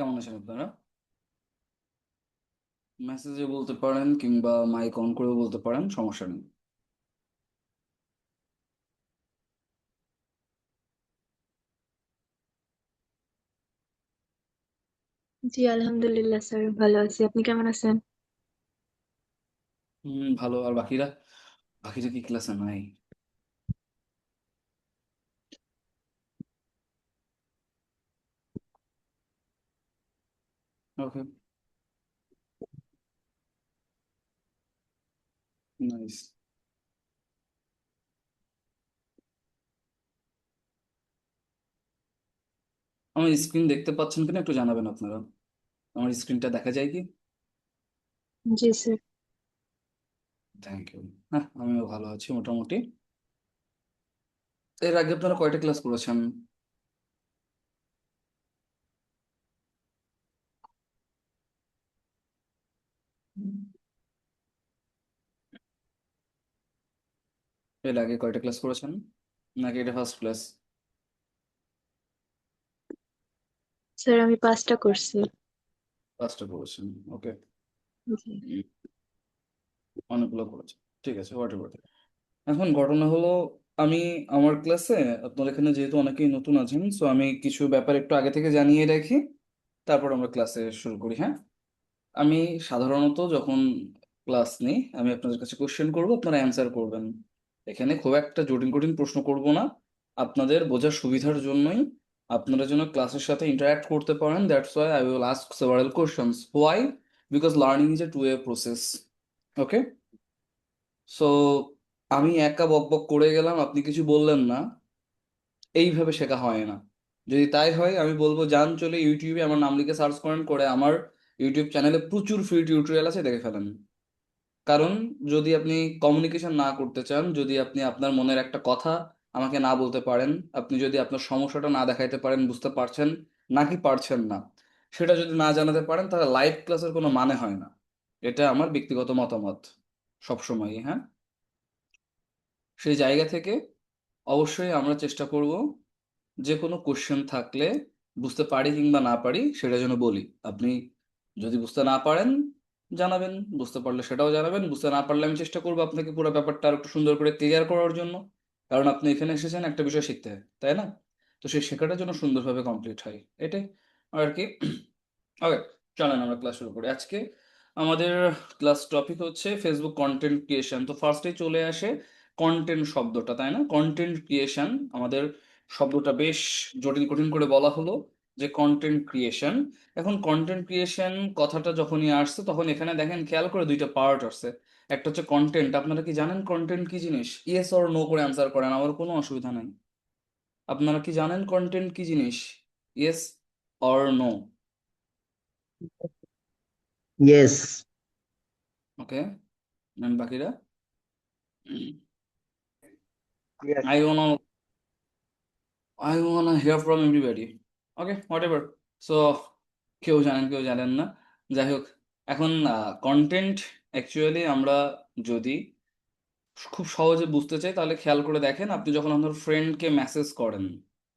কেমন আছেন আপনারা? মেসেজে বলতে পারেন কিংবা মাইক অন করেও বলতে পারেন, সমস্যা নেই। জি আলহামদুলিল্লাহ স্যার, ভালো আছি। আপনি কেমন আছেন? ভালো। আর বাকিরা বাকিরা কি ক্লাসে নাই? ওকে, নাইস। আমার স্ক্রিন দেখতে পাচ্ছেন কিনা একটু জানাবেন আপনারা। আমার স্ক্রিনটা দেখা যায় কি? জি স্যার। Thank you. হ্যাঁ, আমিও ভালো আছি মোটামুটি। এর আগে আপনারা কয়টা ক্লাস করেছেন? এর আগে কয়টা ক্লাস করেছেন, নাকি এটা ফার্স্ট ক্লাস? স্যার আমি 5টা করছি। ফার্স্টটা করেছেন, ওকে। জি। অনেকগুলো করেছেন, ঠিক আছে, হোয়াট এভার। এখন ঘটনা হলো, আমি আমার ক্লাসে, আপনার এখানে যেহেতু অনেকেই নতুন আছেন, সো আমি কিছু ব্যাপার একটু আগে থেকে জানিয়ে রাখি, তারপর আমরা ক্লাসে শুরু করি, হ্যাঁ? আমি সাধারণত যখন ক্লাস নিই, আমি আপনাদের কাছে কোশ্চেন করব, আপনারা অ্যান্সার করবেন। এখানে খুব একটা জটিল কঠিন প্রশ্ন করব না, আপনাদের বোঝার সুবিধার জন্যই, আপনারা যেন ক্লাসের সাথে ইন্টারঅ্যাক্ট করতে পারেন, that's why I will ask several questions. Why? Because learning is a two way process. Okay, so আমি একা বক বক করে গেলাম, আপনি কিছু বললেন না, এইভাবে শেখা হয় না। যদি তাই হয়, আমি বলবো যান চলে ইউটিউবে আমার নাম লিখে সার্চ করেন, করে আমার ইউটিউব চ্যানেলে প্রচুর ফ্রি টিউটোরিয়াল আছে, দেখে ফেলেন। কারণ যদি আপনি কমিউনিকেশন না করতে চান, যদি আপনি আপনার মনের একটা কথা আমাকে না বলতে পারেন, আপনি যদি আপনার সমস্যাটা না দেখাইতে পারেন, বুঝতে পারছেন নাকি পারছেন না, সেটা যদি না জানাতে পারেন, তাহলে লাইভ ক্লাসের কোনো মানে হয় না। এটা আমার ব্যক্তিগত মতামত, সবসময়, হ্যাঁ। সেই জায়গা থেকে অবশ্যই আমরা চেষ্টা করব, যে কোনো কোশ্চেন থাকলে, বুঝতে পারি কিংবা না পারি সেটা যেন বলি। আপনি যদি বুঝতে না পারেন জানাবেন, বুঝতে পারলে সেটাও জানাবেন, বুঝতে না পারলে আমি চেষ্টা করবো আপনাকে পুরো ব্যাপারটা আর একটু সুন্দর করে ক্লিয়ার করার জন্য। কারণ আপনি এখানে এসেছেন একটা বিষয় শিখতে, তাই না? তো সেই শেখাটা যেন সুন্দরভাবে কমপ্লিট হয়, এটাই আর কি। ওকে, চলেন আমরা ক্লাস শুরু করি আজকে। আমাদের ক্লাস টপিক হচ্ছে ফেসবুক কন্টেন্ট ক্রিয়েশন। তো ফার্স্টেই চলে আসে কন্টেন্ট শব্দটা, তাই না? কন্টেন্ট ক্রিয়েশন, আমাদের শব্দটা বেশ জটিল কঠিন করে বলা হলো, যে কন্টেন্ট ক্রিয়েশন। এখন কন্টেন্ট ক্রিয়েশন কথাটা যখনই আসছে, তখন এখানে দেখেন খেয়াল করে দুইটা পার্ট আসছে। একটা হচ্ছে কন্টেন্ট। আপনারা কি জানেন কন্টেন্ট কি জিনিস? ইয়েস অর নো করে অ্যান্সার করেন, আমার কোনো অসুবিধা নাই। আপনারা কি জানেন কন্টেন্ট কি জিনিস? Yes or no? Yes. Okay, বাকিরা? Yes. I wanna I wanna hear from everybody. Okay, whatever. So কেউ জানেন কেউ জানেন না, যাই হোক। এখন কন্টেন্ট অ্যাকচুয়ালি আমরা যদি খুব সহজে বুঝতে চাই, তাহলে খেয়াল করে দেখেন, আপনি যখন আপনার ফ্রেন্ডকে মেসেজ করেন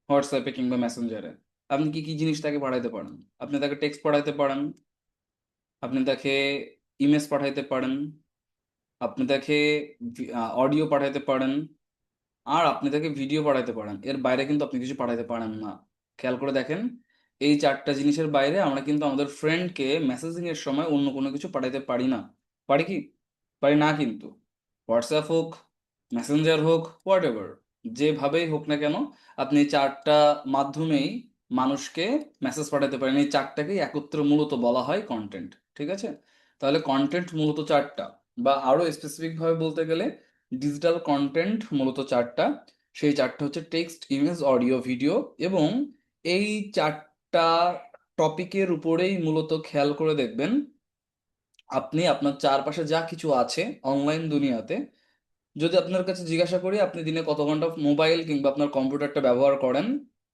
হোয়াটসঅ্যাপে কিংবা মেসেঞ্জারে, আপনি কি কি জিনিস তাকে পাঠাইতে পারেন? আপনি তাকে টেক্সট পাঠাইতে পারেন, আপনি তাকে ইমেজ পাঠাইতে পারেন, আপনি তাকে অডিও পাঠাইতে পারেন, আর আপনি তাকে ভিডিও পাঠাতে পারেন। এর বাইরে কিন্তু আপনি কিছু পাঠাতে পারেন না। খেয়াল করে দেখেন, এই চারটা জিনিসের বাইরে আমরা কিন্তু আমাদের ফ্রেন্ডকে মেসেজিং এর সময় অন্য কোনো কিছু পাঠাতে পারি না। পারি কি? পারি না কিন্তু। হোয়াটসঅ্যাপ হোক, মেসেঞ্জার হোক, হোয়াট এভার, যেভাবেই হোক না কেন, আপনি এই চারটা মাধ্যমেই মানুষকে মেসেজ পাঠাতে পারেন। এই চারটাকেই একত্রে মূলত বলা হয় কন্টেন্ট, ঠিক আছে? তাহলে কন্টেন্ট মূলত চারটা, বা আরো স্পেসিফিক ভাবে বলতে গেলে ডিজিটাল কন্টেন্ট মূলত চারটা। সেই চারটা হচ্ছে টেক্সট, ইমেজ, অডিও, ভিডিও। এবং এই চারটা টপিকের উপরেই মূলত খেয়াল করে দেখবেন, আপনি আপনার চারপাশে যা কিছু আছে অনলাইন দুনিয়াতে, যদি আপনার কাছে জিজ্ঞাসা করি আপনি দিনে কত ঘন্টা মোবাইল কিংবা আপনার কম্পিউটারটা ব্যবহার করেন,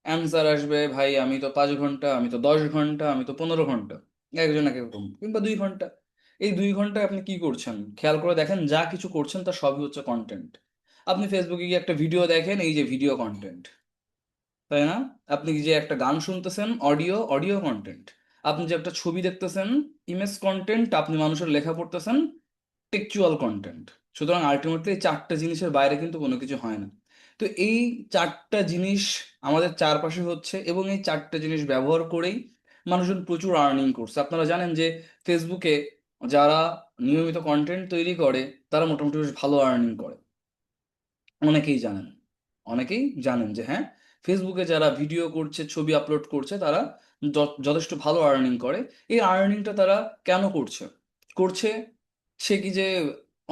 অ্যান্সার আসবে ভাই আমি তো 5 ঘন্টা, আমি তো 10 ঘন্টা, আমি তো 15 ঘন্টা। একজন এক এক রকম, কিংবা 2 ঘন্টা। এই 2 ঘন্টায় আপনি কি করছেন খেয়াল করে দেখেন, যা কিছু করছেন তার সবই হচ্ছে কন্টেন্ট। আপনি ফেসবুকে গিয়ে একটা ভিডিও দেখেন, এই যে ভিডিও কন্টেন্ট, তাই না? আপনি যে একটা গান শুনতেছেন, অডিও, অডিও কন্টেন্ট। আপনি যে একটা ছবি দেখতেছেন, ইমেজ কন্টেন্ট, আপনি মানুষের লেখা পড়তেছেন, টেকচুয়াল কন্টেন্ট। সুতরাং আলটিমেটলি এই চারটা জিনিসের বাইরে কিন্তু কোনো কিছু হয় না। তো এই চারটা জিনিস আমাদের চারপাশে হচ্ছে, এবং এই চারটা জিনিস ব্যবহার করেই মানুষজন প্রচুর আর্নিং করছে। আপনারা জানেন যে ফেসবুকে যারা নিয়মিত কন্টেন্ট তৈরি করে তারা মোটামুটি বেশ ভালো আর্নিং করে। অনেকেই জানেন, অনেকেই জানেন যে হ্যাঁ, ফেসবুকে যারা ভিডিও করছে, ছবি আপলোড করছে, তারা যথেষ্ট ভালো আর্নিং করে। এই আর্নিংটা তারা কেন করছে? করছে সে কি যে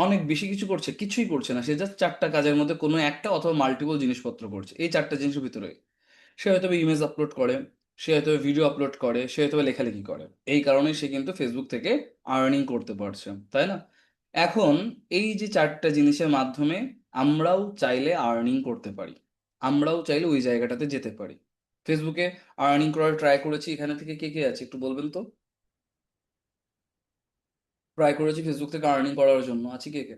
অনেক বেশি কিছু করছে? কিছুই করছে না, সে জাস্ট চারটা কাজের মধ্যে কোনো একটা অথবা মাল্টিপল জিনিসপত্র করছে। এই চারটা জিনিসের ভিতরে সে হয়তো ইমেজ আপলোড করে, সে হয়তো ভিডিও আপলোড করে, সে হয়তো লেখালেখি করে। এই কারণে সে কিন্তু ফেসবুক থেকে আর্নিং করতে পারছে, তাই না? এখন এই যে চারটা জিনিসের মাধ্যমে আমরাও চাইলে আর্নিং করতে পারি, আমরাও চাইলে ওই জায়গাটাতে যেতে পারি। ফেসবুকে আর্নিং করার ট্রাই করেছি, এখানে থেকে কে কে আছে একটু বলবেন তো? ট্রাই করেছি ফেসবুক থেকে আর্নিং করার জন্য, আছে কে কে?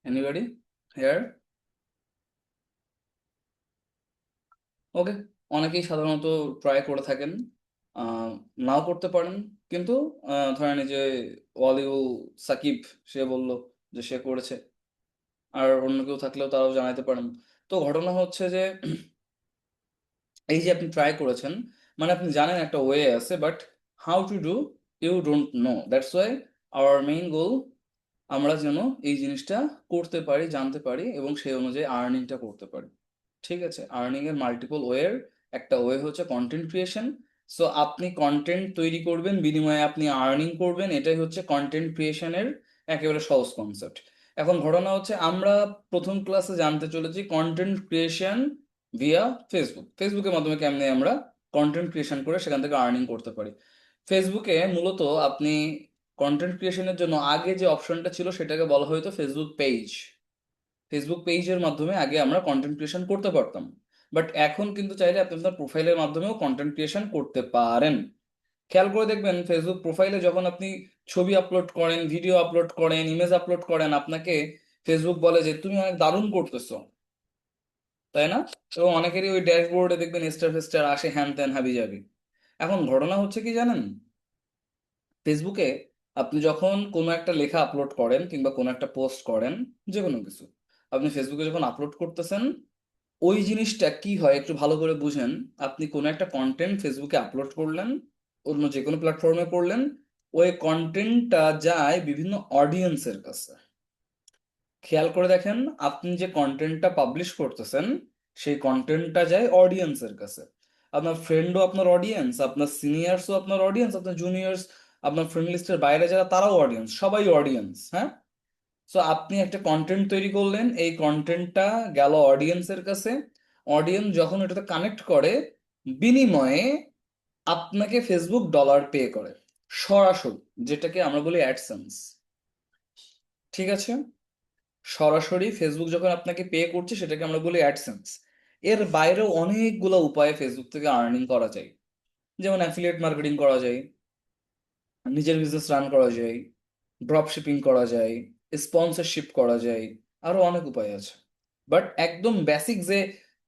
Anybody hair? ওকে। অনেকেই সাধারণত ট্রাই করে থাকেন, আহ, নাও করতে পারেন, কিন্তু ধরেন এই যে ওয়ালিউল সাকিব, সে বলল যে সে করেছে। আর অন্য কেউ থাকলেও তারাও জানাতে পারেন। তো ঘটনা হচ্ছে যে এই যে আপনি ট্রাই করেছেন, মানে আপনি জানেন একটা ওয়ে আছে, but how to do you don't know. That's why our main goal, আমরা যেন এই জিনিসটা করতে পারি, জানতে পারি, এবং সেই অনুযায়ী আর্নিংটা করতে পারি। ঠিক আছে, আর্নিং এর মাল্টিপল ওয়ের একটা ওয়ে হচ্ছে কন্টেন্ট ক্রিয়েশন। সো আপনি কন্টেন্ট তৈরি করবেন, বিনিময়ে আপনি আর্নিং করবেন, এটাই হচ্ছে কন্টেন্ট ক্রিয়েশনের একেবারে সহজ কনসেপ্ট। এখন ঘটনা হচ্ছে আমরা প্রথম ক্লাসে জানতে চলেছি কন্টেন্ট ক্রিয়েশন ভিয়া ফেসবুক। ফেসবুকের মাধ্যমে কেমনে আমরা কন্টেন্ট ক্রিয়েশন করে সেখান থেকে আর্নিং করতে পারি। ফেসবুকে মূলত আপনি কন্টেন্ট ক্রিয়েশনের জন্য আগে যে অপশনটা ছিল সেটাকে বলা হতো ফেসবুক পেজ। ফেসবুক পেজের মাধ্যমে আগে আমরা কন্টেন্ট ক্রিয়েশন করতে পারতাম, বাট এখন কিন্তু চাইলে আপনি আপনার প্রোফাইলের মাধ্যমেও কন্টেন্ট ক্রিয়েশন করতে পারেন। খেয়াল করে দেখবেন ফেসবুক প্রোফাইলে যখন আপনি ছবি আপলোড করেন, ভিডিও আপলোড করেন, ইমেজ আপলোড করেন, আপনাকে ফেসবুক বলে যে তুমি অনেক দারুণ করতেছো, তাই না? এবং অনেকেরই ওই ড্যাশবোর্ডে দেখবেন স্টার ফেস্টার আসে, হ্যান ত্যান হাবি যাবি। এখন ঘটনা হচ্ছে কি জানেন, ফেসবুকে আপনি যখন কোনো একটা লেখা আপলোড করেন কিংবা কোনো একটা পোস্ট করেন, যে কোনো কিছু আপনি ফেসবুকে যখন আপলোড করতেছেন, ওই জিনিসটা কি হয় একটু ভালো করে বুঝেন। আপনি কোনো একটা কন্টেন্ট ফেসবুকে আপলোড করলেন, অন্য যে কোনো প্ল্যাটফর্মে করলেন, ওই কন্টেন্টটা যায় বিভিন্ন অডিয়েন্সের কাছে। খেয়াল করে দেখেন, আপনি যে কন্টেন্টটা পাবলিশ করতেছেন সেই কন্টেন্টটা যায় অডিয়েন্সের কাছে। আপনার ফ্রেন্ডও আপনার অডিয়েন্স, আপনার সিনিয়রসও আপনার অডিয়েন্স, আপনার জুনিয়র্স, আপনার ফ্রেন্ড লিস্টের বাইরে যারা তারাও অডিয়েন্স, সবাই অডিয়েন্স, হ্যাঁ? সো আপনি একটা কন্টেন্ট তৈরি করলেন, এই কন্টেন্টটা গেল অডিয়েন্সের কাছে। অডিয়েন্স যখন এটাতে কানেক্ট করে, বিনিময়ে আপনাকে ফেসবুক ডলার পে করে সরাসরি, যেটাকে আমরা বলি অ্যাডসেন্স। ঠিক আছে, সরাসরি ফেসবুক যখন আপনাকে পে করছে সেটাকে আমরা বলি অ্যাডসেন্স। এর বাইরেও অনেকগুলো উপায়ে ফেসবুক থেকে আর্নিং করা যায়, যেমন অ্যাফিলিয়েট মার্কেটিং করা যায়, নিজের বিজনেস রান করা যায়, ড্রপ শিপিং করা যায়, স্পন্সরশিপ করা যায়, আরো অনেক উপায় আছে। বাট একদম বেসিক যে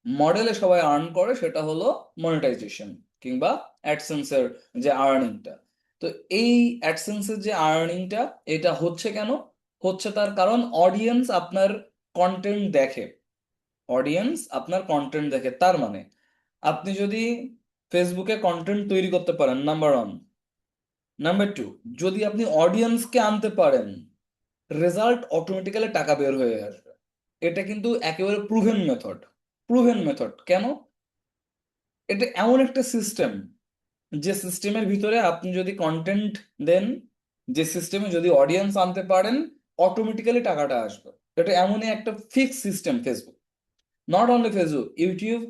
মডেলে সবাই আর্ন করে সেটা হলো মনিটাইজেশন কিংবা অ্যাডসেন্সের যে আর্নিংটা। তো এই অ্যাডসেন্সের যে আর্নিংটা, এটা হচ্ছে কেন? হচ্ছে তার কারণ অডিয়েন্স আপনার কন্টেন্ট দেখে। অডিয়েন্স আপনার কন্টেন্ট দেখে, তার মানে আপনি যদি ফেসবুকে কন্টেন্ট তৈরি করতে পারেন, নাম্বার ওয়ান। নাম্বার টু, যদি আপনি অডিয়েন্সকে আনতে পারেন, রেজাল্ট অটোমেটিক্যালি টাকা বের হয়ে আসবে। এটা কিন্তু একেবারে প্রুভেন মেথড। প্রুভেন মেথড কেন? এটা এমন একটা সিস্টেম, যে সিস্টেমের ভিতরে আপনি যদি কন্টেন্ট দেন, যে সিস্টেমে যদি অডিয়েন্স আনতে পারেন, অটোমেটিক্যালি টাকাটা আসবে। এটা এমনই একটা fix system Facebook. Not only Facebook, YouTube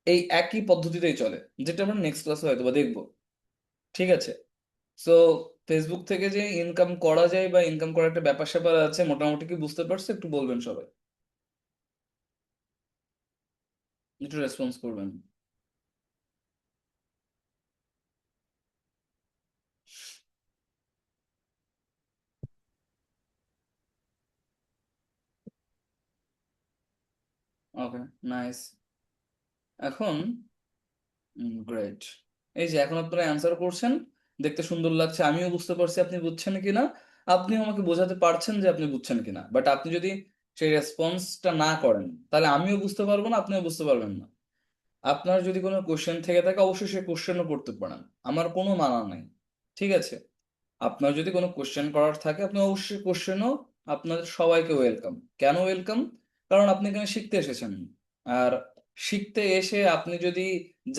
এই একই পদ্ধতিতেই চলে, যেটা আমরা নেক্সট ক্লাসে হয়তো বা দেখবো। ঠিক আছে, সো ফেসবুক থেকে যে ইনকাম করা যায় বা ইনকাম করার একটা ব্যাপার স্যাপার আছে, মোটামুটি কি বুঝতে পারছো? একটু বলবেন সবাই, একটু রেসপন্স করবেন। ওকে, নাইস। এখন গ্রেট। এই যে এখন আপনারা অ্যান্সার করছেন, দেখতে সুন্দর লাগছে, আমিও বুঝতে পারছি আপনি বুঝছেন কিনা, আপনিও আমাকে বোঝাতে পারছেন যে আপনি বুঝছেন কিনা। বাট আপনি যদি সেই রেসপন্সটা না করেন তাহলে আমিও বুঝতে পারবো না, আপনিও বুঝতে পারবেন না। আপনার যদি কোনো কোশ্চেন থেকে থাকে অবশ্যই সেই কোশ্চেনও করতে পারেন, আমার কোনো মানা নাই, ঠিক আছে? আপনার যদি কোনো কোশ্চেন করার থাকে আপনি অবশ্যই কোশ্চেনও, আপনাদের সবাইকে ওয়েলকাম। কেন ওয়েলকাম? কারণ আপনি এখানে শিখতে এসেছেন। আর শিখতে এসে আপনি যদি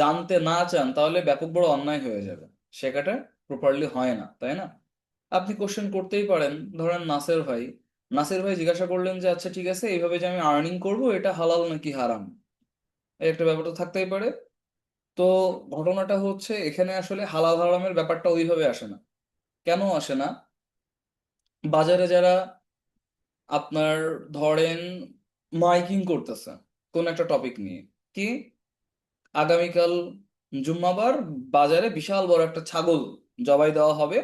জানতে না চান তাহলে ব্যাপক বড় অন্যায় হয়ে যাবে, শেখাটা প্রপারলি হয় না, তাই না? আপনি কোশ্চেন করতেই পারেন, ধরেন নাসের ভাই জিজ্ঞাসা করলেন যে আচ্ছা ঠিক আছে, এইভাবে যে আমি আর্নিং করব এটা হালাল নাকি হারাম, এই একটা ব্যাপার তো থাকতেই পারে। তো ঘটনাটা হচ্ছে এখানে আসলে হালাল হারামের ব্যাপারটা ওইভাবে আসে না। কেন আসে না? বাজারে যারা আপনার ধরেন মাইকিং করতেছে কোন একটা টপিক নিয়ে, কি আগামীকাল জুম্মাবার, বাজারে বিশাল বড় একটা ছাগল জবাই দেওয়া হবে,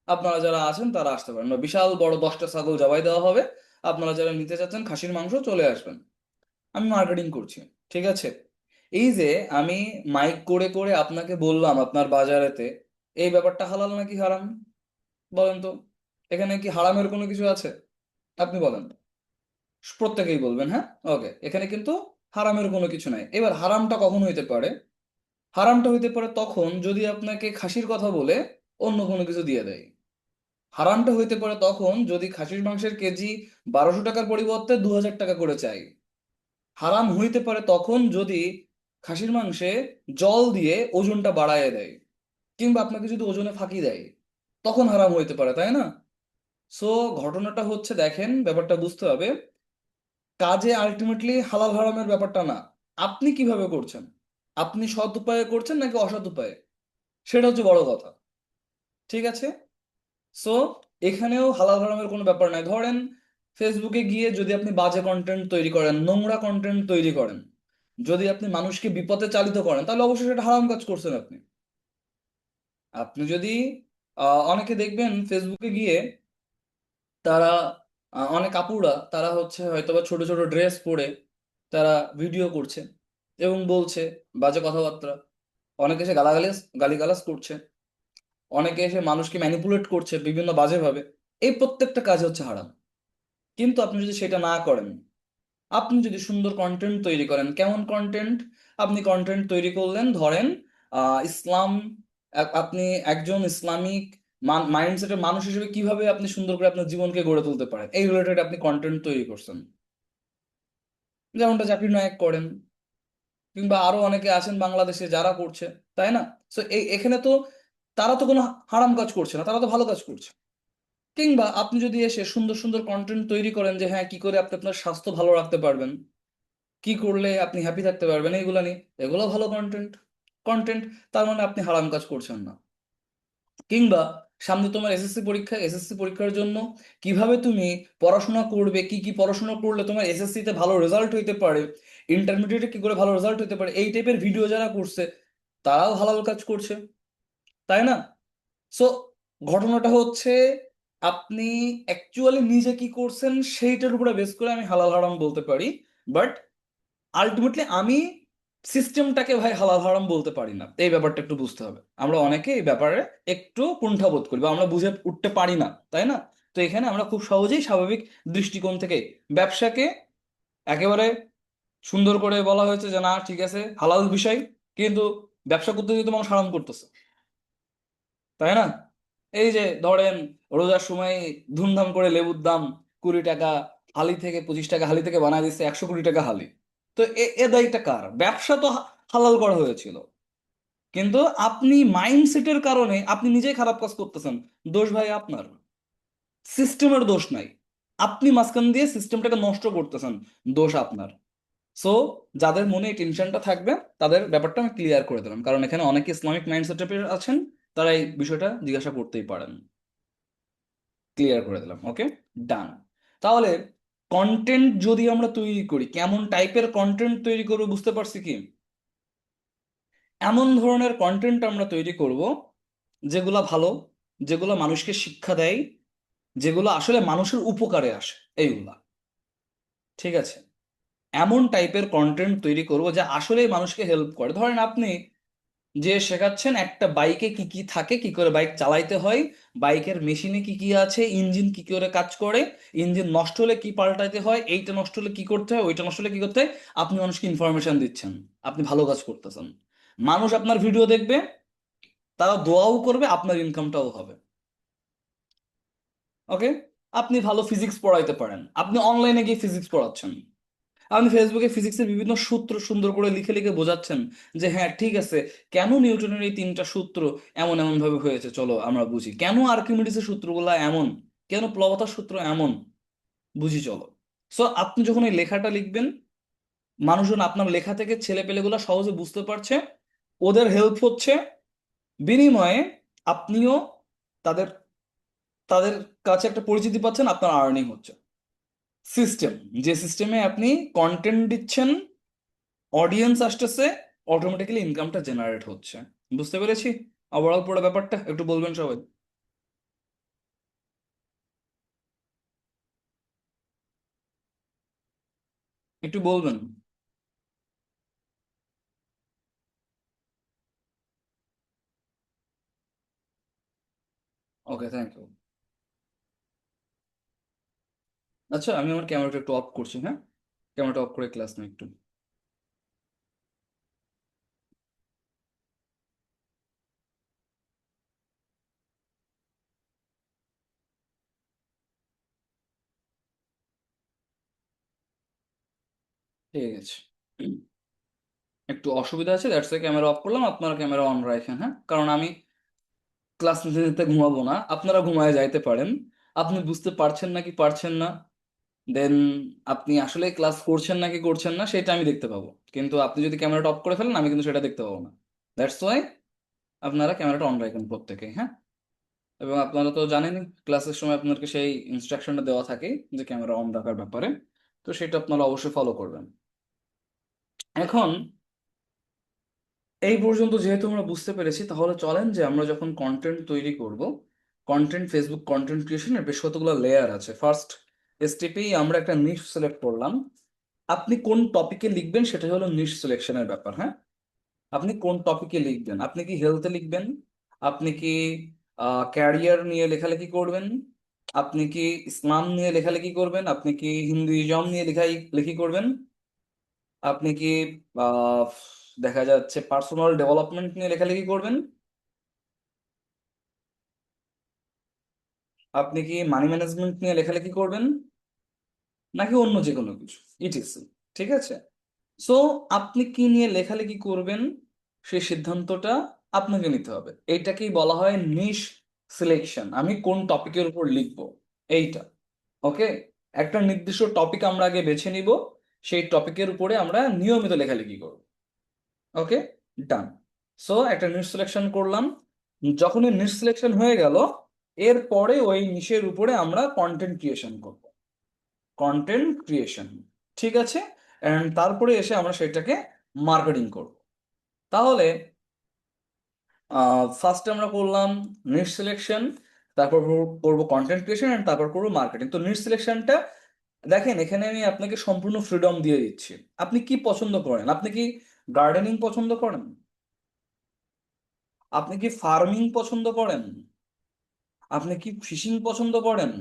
আপনারা যারা আছেন তারা আসতে পারেন, বা বিশাল বড় 10টা ছাগল জবাই দেওয়া হবে, আপনারা যারা নিতে চাচ্ছেন খাসির মাংস চলে আসবেন। আমি মার্কেটিং করছি, ঠিক আছে? এই যে আমি মাইক করে করে আপনাকে বললাম আপনার বাজারেতে, এই ব্যাপারটা হালাল নাকি হারাম বলেন তো? এখানে কি হারামের কোনো কিছু আছে? আপনি বলেন। প্রত্যেকেই বলবেন, হ্যাঁ। ওকে, এখানে কিন্তু হারামের কোনো কিছু নাই। এবার হারামটা কখন হইতে পারে? হারামটা হইতে পারে তখন যদি আপনাকে খাসির কথা বলে অন্য কোনো কিছু দিয়ে দেয়। হারামটা হইতে পারে তখন যদি খাসির মাংসের কেজি 1200 টাকার পরিবর্তে 2000 টাকা করে চাই। হারাম হইতে পারে তখন যদি খাসির মাংসে জল দিয়ে ওজনটা বাড়ায় দেয়, কিংবা আপনাকে যদি ওজনে ফাঁকি দেয়, তখন হারাম হইতে পারে, তাই না? সো ঘটনাটা হচ্ছে, দেখেন ব্যাপারটা বুঝতে হবে, কাজে আলটিমেটলি হালাল হারামের ব্যাপারটা না, আপনি কিভাবে করছেন, আপনি সৎ উপায়ে করছেন নাকি অসৎ উপায়ে, সেটা হচ্ছে বড় কথা, ঠিক আছে? সো এখানেও হালাল হারামের কোনো ব্যাপার নাই। ধরেন ফেসবুকে গিয়ে যদি আপনি বাজে কন্টেন্ট তৈরি করেন, নোংরা কন্টেন্ট তৈরি করেন, যদি আপনি মানুষকে বিপথে চালিত করেন, তাহলে অবশ্যই সেটা হারাম কাজ করছেন আপনি। আপনি যদি অনেকে দেখবেন ফেসবুকে গিয়ে তারা অনেক আপুরা তারা হচ্ছে হয়তোবা ছোট ছোট ড্রেস পরে তারা ভিডিও করছে এবং বলছে বাজে কথাবার্তা, অনেকে এসে গালিগালাজ করছে, অনেকে এসে মানুষকে ম্যানিপুলেট করছে বিভিন্ন বাজেভাবে। এই প্রত্যেকটা কাজ হচ্ছে হারাম। কিন্তু আপনি যদি সেটা না করেন, আপনি যদি সুন্দর কন্টেন্ট তৈরি করেন, কেমন কন্টেন্ট? আপনি কন্টেন্ট তৈরি করলেন, ধরেন ইসলাম, আপনি একজন ইসলামিক মাইন্ডসেটের মানুষ হিসেবে কিভাবে আপনি সুন্দর করে আপনার জীবনকে গড়ে তুলতে পারেন এই রিলেটেড আপনি কন্টেন্ট তৈরি করছেন, যেমনটা জাকির নায়েক করেন, কিংবা আরো অনেকে আছেন বাংলাদেশে যারা করছে, তাই না? সো এখানে তো তারা তো কোনো হারাম কাজ করছে না, তারা তো ভালো কাজ করছে। কিংবা আপনি যদি এসে সুন্দর সুন্দর কন্টেন্ট তৈরি করেন যে হ্যাঁ কি করে আপনি আপনার স্বাস্থ্য ভালো রাখতে পারবেন, কি করলে আপনি হ্যাপি থাকতে পারবেন, এইগুলা নিয়ে, এগুলো ভালো কন্টেন্ট, তার মানে আপনি হারাম কাজ করছেন না। কিংবা সামনে তোমার এসএসসি পরীক্ষার জন্য কিভাবে তুমি পড়াশোনা করবে, কি কি পড়াশোনা করলে তোমার এসএসসি তে ভালো রেজাল্ট হইতে পারে, ইন্টারমিডিয়েটে কি করে ভালো রেজাল্ট হইতে পারে, এই টাইপের ভিডিও যারা করছে তারাও হালাল কাজ করছে, তাই না? সো ঘটনাটা হচ্ছে আপনি অ্যাকচুয়ালি নিজে কি করছেন সেইটার উপরে বেস করে আমি হালাল হারাম বলতে পারি। বাট আলটিমেটলি আমি সিস্টেমটাকে ভাই হালাল হারাম বলতে পারি না, এই ব্যাপারটা একটু বুঝতে হবে। আমরা অনেকে এই ব্যাপারে একটু কুণ্ঠাবোধ করি বা আমরা বুঝে উঠতে পারি না, তাই না? তো এখানে আমরা খুব সহজেই স্বাভাবিক দৃষ্টিকোণ থেকে ব্যবসাকে একেবারে সুন্দর করে বলা হয়েছে যে না ঠিক আছে হালাল বিষয়, কিন্তু ব্যবসা করতে যেতে মানুষ হারাম করতেছে, তাই না? এই যে ধরেন রোজার সময় ধুমধাম করে লেবুর দাম 20 টাকা হালি থেকে, 25 টাকা হালি থেকে বানায় দিচ্ছে 100 কোটি টাকা হালি। তো এ দায়টা কার? ব্যবসা তো হালাল করা হয়েছিল, কিন্তু আপনি মাইন্ডসেটের কারণে আপনি নিজেই খারাপ কাজ করতেছেন। দোষ ভাই আপনার, সিস্টেমের দোষ নাই, আপনি মাঝখান দিয়ে সিস্টেমটাকে নষ্ট করতেছেন, দোষ আপনার। সো যাদের মনে এই টেনশনটা থাকবে তাদের ব্যাপারটা আমি ক্লিয়ার করে দিলাম, কারণ এখানে অনেকে ইসলামিক মাইন্ডসেটের আছেন, তারা এই বিষয়টা জিজ্ঞাসা করতেই পারেন। ক্লিয়ার করে দিলাম, ওকে, ডান। তাহলে কন্টেন্ট যদি আমরা তৈরি করি, কেমন টাইপের কন্টেন্ট তৈরি করবো বুঝতে পারছি কি? এমন ধরনের কন্টেন্ট আমরা তৈরি করব যেগুলা ভালো, যেগুলো মানুষকে শিক্ষা দেয়, যেগুলো আসলে মানুষের উপকারে আসে, এইগুলা, ঠিক আছে? এমন টাইপের কন্টেন্ট তৈরি করব যা আসলে মানুষকে হেল্প করে। ধরেন আপনি যে শেখাচ্ছেন একটা বাইকে কি কি থাকে, কি করে বাইক চালাইতে হয়, বাইকের মেশিনে কি কি আছে, ইঞ্জিন কি করে কাজ করে, ইঞ্জিন নষ্ট হলে কি পাল্টাইতে হয়, এইটা নষ্ট হলে কি করতে হয়, ওইটা নষ্ট হলে কি করতে হয়। আপনি মানুষকে ইনফরমেশন দিচ্ছেন, আপনি ভালো কাজ করতেছেন। মানুষ আপনার ভিডিও দেখবে, তারা দোয়াও করবে, আপনার ইনকামটাও হবে। ওকে। আপনি ভালো ফিজিক্স পড়াইতে পারেন, আপনি অনলাইনে গিয়ে ফিজিক্স পড়াচ্ছেন, আপনি ফেসবুকে ফিজিক্সের বিভিন্ন সূত্র সুন্দর করে লিখে লিখে বোঝাচ্ছেন যে হ্যাঁ ঠিক আছে, কেন নিউটনের এই তিনটা সূত্র এমন এমন ভাবে হয়েছে, চলো আমরা বুঝি কেন আর্কিমিডিসের সূত্রগুলা এমন, কেন প্লবতার সূত্র এমন, বুঝি চলো। সো আপনি যখন এই লেখাটা লিখবেন, মানুষজন আপনার লেখা থেকে ছেলে পেলেগুলা সহজে বুঝতে পারছে, ওদের হেল্প হচ্ছে, বিনিময়ে আপনিও তাদের তাদের কাছে একটা পরিচিতি পাচ্ছেন, আপনার আর্নিং হচ্ছে। সিস্টেম, যে সিস্টেমে আপনি কন্টেন্ট দিচ্ছেন, অডিয়েন্স আসতেছে, অটোমেটিক্যালি ইনকামটা জেনারেট হচ্ছে। বুঝতে পেরেছি ওভারঅল পুরো ব্যাপারটা? একটু বলবেন সবাই, একটু বলবেন। ওকে, থ্যাংক ইউ। আচ্ছা, আমি আমার ক্যামেরাটা একটু অফ করছি, হ্যাঁ, ক্যামেরাটা অফ করে ক্লাস নিই একটু। ঠিক আছে, একটু অসুবিধা আছে, দ্যাটস ক্যামেরা অফ করলাম, আপনারা ক্যামেরা অন রাখেন, হ্যাঁ, কারণ আমি ক্লাস নিতে নিতে ঘুমাবো না, আপনারা ঘুমায় যাইতে পারেন। আপনি বুঝতে পারছেন নাকি পারছেন না, দেন আপনি আসলে ক্লাস করছেন নাকি করছেন না সেটা আমি দেখতে পাবো, কিন্তু আপনি যদি ক্যামেরাটা অফ করে ফেলেন আমি কিন্তু সেটা দেখতে পাবো না। দ্যাটস ওয়াই আপনারা ক্যামেরাটা অন রাখেন প্রত্যেকে, হ্যাঁ। এবং আপনারা তো জানেনই ক্লাসের সময় আপনাদেরকে সেই ইনস্ট্রাকশনটা দেওয়া থাকে যে ক্যামেরা অন রাখার ব্যাপারে, তো সেটা আপনারা অবশ্যই ফলো করবেন। এখন এই পর্যন্ত যেহেতু আমরা বুঝতে পেরেছি, তাহলে চলেন যে আমরা যখন কন্টেন্ট তৈরি করব, কন্টেন্ট, ফেসবুক কন্টেন্ট ক্রিয়েশনের বেশ কতগুলো লেয়ার আছে। ফার্স্ট স্টেপেই আমরা একটা নিশ সিলেক্ট করলাম। আপনি কোন টপিকে লিখবেন সেটা হলো নিশ সিলেকশনের ব্যাপার, হ্যাঁ। আপনি কোন টপিকে লিখবেন, আপনি কি হেলথে লিখবেন, আপনি কি ক্যারিয়ার নিয়ে লেখালেখি করবেন, আপনি কি ইসলাম নিয়ে লেখালেখি করবেন, আপনি কি হিন্দুইজম নিয়ে লেখালেখি করবেন, আপনি কি আহ, দেখা যাচ্ছে পার্সোনাল ডেভেলপমেন্ট নিয়ে লেখালেখি করবেন, আপনি কি মানি ম্যানেজমেন্ট নিয়ে লেখালেখি করবেন, নাকি অন্য যে কোনো কিছু, ইটিসি। ঠিক আছে। সো আপনি কি নিয়ে লেখালেখি করবেন সেই সিদ্ধান্তটা আপনাকে নিতে হবে। এইটাকেই বলা হয় নিশ সিলেকশন, আমি কোন টপিকের উপর লিখবো, এইটা। ওকে। একটা নির্দিষ্ট টপিক আমরা আগে বেছে নিব, সেই টপিকের উপরে আমরা নিয়মিত লেখালেখি করব। ওকে, ডান। সো একটা নিশ সিলেকশন করলাম, যখনই নিশ সিলেকশন হয়ে গেল, এরপরে ওই নিশের উপরে আমরা কন্টেন্ট ক্রিয়েশন করব, কন্টেন্ট ক্রিয়েশন। ঠিক আছে। এন্ড তারপরে এসে আমরা সেটাকে মার্কেটিং করব। তাহলে ফার্স্টে আমরা করলাম নিশ সিলেকশন, তারপর করবো কন্টেন্ট ক্রিয়েশন, এন্ড তারপর করবো মার্কেটিং। তো নিশ সিলেকশনটা দেখেন, এখানে আমি আপনাকে সম্পূর্ণ ফ্রিডম দিয়ে দিচ্ছি। আপনি কি পছন্দ করেন, আপনি কি গার্ডেনিং পছন্দ করেন, আপনি কি ফার্মিং পছন্দ করেন, আপনি কি ফিশিং পছন্দ করেন,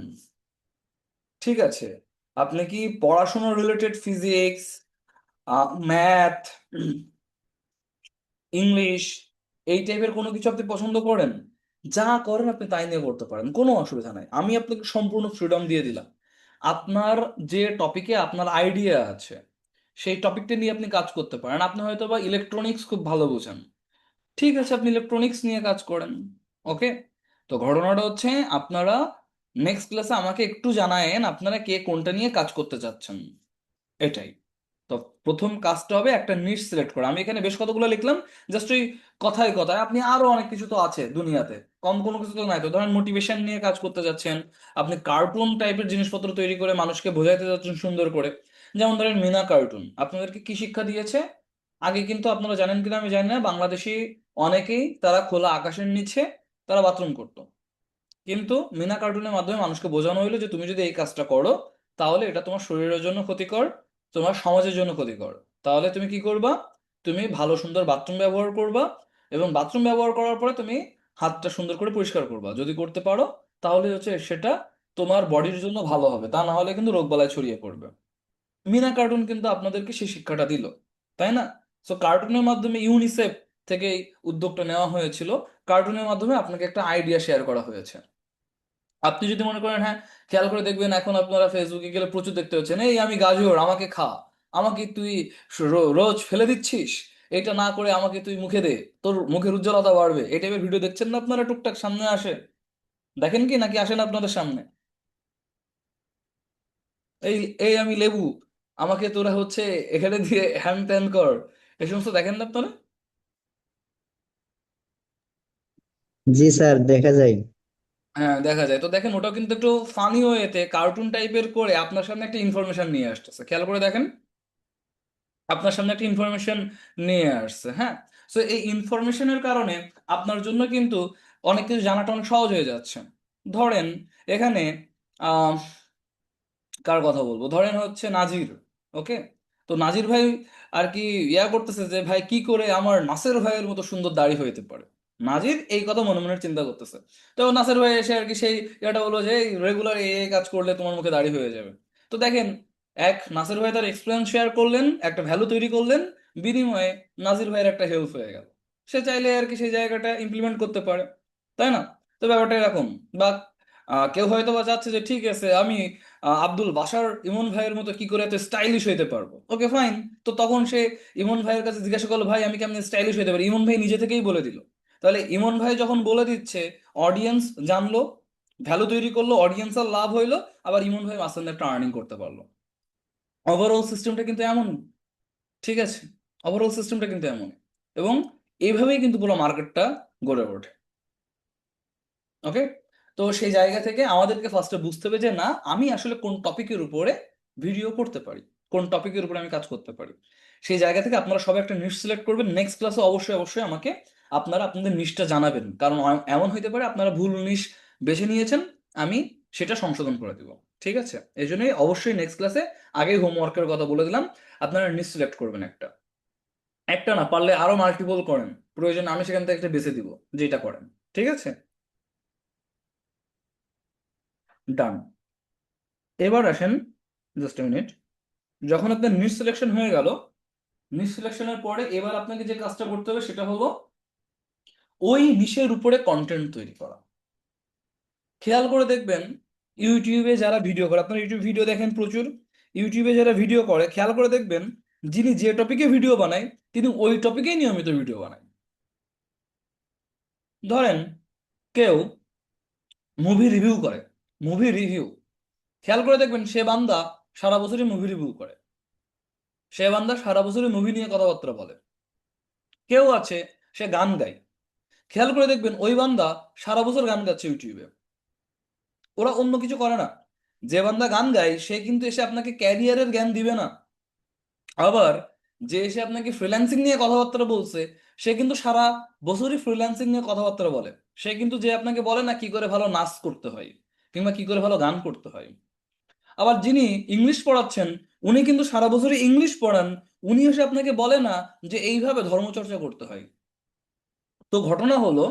ঠিক আছে, আপনি কি পড়াশোনা রিলেটেড ফিজিক্স, ম্যাথ, ইংলিশ, এই টাইপের কোনো কিছু আপনি পছন্দ করেন, যা করেন আপনি তাই নিয়ে করতে পারেন, কোনো অসুবিধা নাই। আমি আপনাকে সম্পূর্ণ ফ্রিডম দিয়ে দিলাম। আপনার যে টপিকে আপনার আইডিয়া আছে সেই টপিকটা নিয়ে আপনি কাজ করতে পারেন। আপনি হয়তো বা ইলেকট্রনিক্স খুব ভালো বোঝেন, ঠিক আছে, আপনি ইলেকট্রনিক্স নিয়ে কাজ করেন। ওকে। তো ঘটনাটা হচ্ছে, আপনারা নেক্সট ক্লাসে আমাকে একটু জানায়েন আপনারা কে কোনটা নিয়ে কাজ করতে চাচ্ছেন, এটাই। তো প্রথম কাজটা হবে একটা নিশ সিলেক্ট করা। আমি এখানে বেশ কতগুলো লিখলাম, জাস্ট ওই কথায় কথায়, আপনি আরো অনেক কিছু তো আছে দুনিয়াতে, কম কোনো কিছু তো নাই। তো ধরেন মোটিভেশন নিয়ে কাজ করতে যাচ্ছেন, আপনি কার্টুন টাইপের জিনিসপত্র তৈরি করে মানুষকে বোঝাইতে যাচ্ছেন সুন্দর করে। যেমন ধরেন মিনা কার্টুন আপনাদেরকে কি শিক্ষা দিয়েছে, আগে কিন্তু আপনারা জানেন কিনা আমি জানি না, বাংলাদেশি অনেকেই তারা খোলা আকাশের নিচে তারা বাথরুম করতো, কিন্তু মিনা কার্টুনের মাধ্যমে মানুষকে বোঝানো হইলো যে তুমি যদি এই কাজটা করো তাহলে এটা তোমার শরীরের জন্য ক্ষতিকর, তোমার সমাজের জন্য ক্ষতিকর। তাহলে তুমি কি করবা, তুমি ভালো সুন্দর বাথরুম ব্যবহার করবা, এবং বাথরুম ব্যবহার করার পরে তুমি হাতটা সুন্দর করে পরিষ্কার করবা। যদি করতে পারো তাহলে হচ্ছে সেটা তোমার বডির জন্য ভালো হবে, তা না হলে কিন্তু রোগবালাই ছড়িয়ে পড়বে। মিনা কার্টুন কিন্তু আপনাদেরকে সেই শিক্ষাটা দিল, তাই না? সো কার্টুনের মাধ্যমে ইউনিসেফ থেকে এই উদ্যোগটা নেওয়া হয়েছিল। কার্টুনের মাধ্যমে আপনাকে একটা আইডিয়া শেয়ার করা হয়েছে। আপনি যদি মনে করেন, হ্যাঁ, খেয়াল করে দেখবেন এখন আপনারা ফেসবুকে গেলে প্রচুর দেখতে পাচ্ছেন, এই আমি গাজর, আমাকে খা, আমাকে তুই রোজ ফেলে দিচ্ছিস, এটা না করে আমাকে তুই মুখে দে, তোর মুখের উজ্জ্বলতা বাড়বে, এই টাইপের ভিডিও দেখছেন না আপনারা? টুকটাক সামনে আসে, দেখেন কি নাকি আসেন আপনাদের সামনে? এই এই আমি লেবু, আমাকে তোরা হচ্ছে এখানে দিয়ে হ্যান ত্যান কর, এই সমস্ত দেখেন না আপনারা? জি স্যার, দেখা যায়। হ্যাঁ, দেখা যায়। তো দেখেন, ওটাও কিন্তু একটু ফানি ওয়েতে কার্টুন টাইপের করে আপনার সামনে একটা ইনফরমেশন নিয়ে আসতেছে, খেয়াল করে দেখেন, আপনার সামনে একটা ইনফরমেশন নিয়ে আসছে। হ্যাঁ, সো এই ইনফরমেশনের কারণে আপনার জন্য কিন্তু অনেক কিছু জানাটা অনেক সহজ হয়ে যাচ্ছে। ধরেন এখানে আহ কার কথা বলবো, ধরেন হচ্ছে নাজির। ওকে, তো নাজির ভাই আর কি ইয়া করতেছে যে ভাই কি করে আমার নাসের ভাইয়ের মতো সুন্দর দাড়ি হইতে পারে। নাজির এই কথা মনে মনে চিন্তা করতেছে। তো নাসের ভাই এসে আর কি সেই এটা বললো যে রেগুলার এই কাজ করলে তোমার মুখে দাড়ি হয়ে যাবে। তো দেখেন, এক নাসের ভাই তার এক্সপিরিয়েন্স শেয়ার করলেন, একটা ভ্যালু তৈরি করলেন, বিনিময়ে নাজির ভাইয়ের একটা হেল্প হয়ে গেল। সে চাইলে আর কি সেই জায়গাটা ইমপ্লিমেন্ট করতে পারে, তাই না? তো ব্যাপারটা এরকম। বা কেউ হয়তো বা চাচ্ছে যে ঠিক আছে, আমি আব্দুল বাশার ইমন ভাইয়ের মতো কি করে এত স্টাইলিশ হইতে পারবো। Okay fine. তো তখন সে ইমন ভাইয়ের কাছে জিজ্ঞাসা করলো, ভাই আমি কেমন স্টাইলিশ হইতে পারি? ইমন ভাই নিজে থেকেই বলে দিল। তাহলে ইমন ভাই যখন বলে দিচ্ছে, অডিয়েন্স জানলো, ভ্যালু তৈরি করলো, অডিয়েন্সের লাভ হইলো, আবার ইমন ভাই মাঝখানে একটা আর্নিং করতে পারলো। ওভারঅল সিস্টেমটা কিন্তু এমন, ঠিক আছে? ওভারঅল সিস্টেমটা কিন্তু এমন, এবং এইভাবেই কিন্তু পুরো মার্কেটটা গড়ে ওঠে। ওকে, তো সেই জায়গা থেকে আমাদেরকে ফার্স্টে বুঝতে হবে যে না, আমি আসলে কোন টপিকের উপরে ভিডিও করতে পারি, কোন টপিকের উপরে আমি কাজ করতে পারি। সেই জায়গা থেকে আপনারা সবাই একটা নিশ সিলেক্ট করবেন। নেক্সট ক্লাসে অবশ্যই অবশ্যই আমাকে আপনারা আপনাদের নিশটা জানাবেন, কারণ এমন হইতে পারে আপনারা ভুল নিশ বেছে নিয়েছেন, আমি সেটা সংশোধন করে দিব। ঠিক আছে, এই জন্যই অবশ্যই নেক্সট ক্লাসে আগেই হোমওয়ার্কের কথা বলে দিলাম, আপনারা নিশ সিলেক্ট করবেন একটা, একটা না পারলে আরো মাল্টিপল করেন, প্রয়োজন আমি সেখান থেকে একটা বেছে দিব, যেটা করেন। ঠিক আছে, ডান। এবার আসেন, জাস্ট মিনিট। যখন আপনার নিট সিলেকশন হয়ে গেল, নিট সিলেকশনের পরে এবার আপনাকে যে কাজটা করতে হবে সেটা হলো ওই নিশের উপরে কন্টেন্ট তৈরি করা। খেয়াল করে দেখবেন, ইউটিউবে যারা ভিডিও করে, আপনারা ইউটিউব ভিডিও দেখেন প্রচুর, ইউটিউবে যারা ভিডিও করে খেয়াল করে দেখবেন, যিনি যে টপিকে ভিডিও বানায় তিনি ওই টপিকেই নিয়মিত ভিডিও বানায়। ধরেন কেউ মুভি রিভিউ করে, মুভি রিভিউ, খেয়াল করে দেখবেন সে বান্দা সারা বছরই মুভি রিভিউ করে, সে বান্দা সারা বছরই মুভি নিয়ে কথাবার্তা বলে। কেউ আছে সে গান গায়, খেয়াল করে দেখবেন ওই বান্দা সারা বছর গান গাচ্ছে ইউটিউবে, ওরা অন্য কিছু করে না। যে বান্দা গান গায় সে কিন্তু এসে আপনাকে ক্যারিয়ারের জ্ঞান দিবে না। আবার যে এসে আপনাকে ফ্রিল্যান্সিং নিয়ে কথাবার্তা বলছে, সে কিন্তু সারা বছরই ফ্রিল্যান্সিং নিয়ে কথাবার্তা বলে। সে কিন্তু যে আপনাকে বলে না কি করে ভালো নাচ করতে হয় কিংবা কি করে ভালো গান করতে হয়। আবার যিনি ইংলিশ পড়াচ্ছেন, উনি কিন্তু সারা বছরই ইংলিশ পড়ান, উনি এসে আপনাকে বলে না যে এইভাবে ধর্মচর্চা করতে হয়। তো ঘটনা হলো,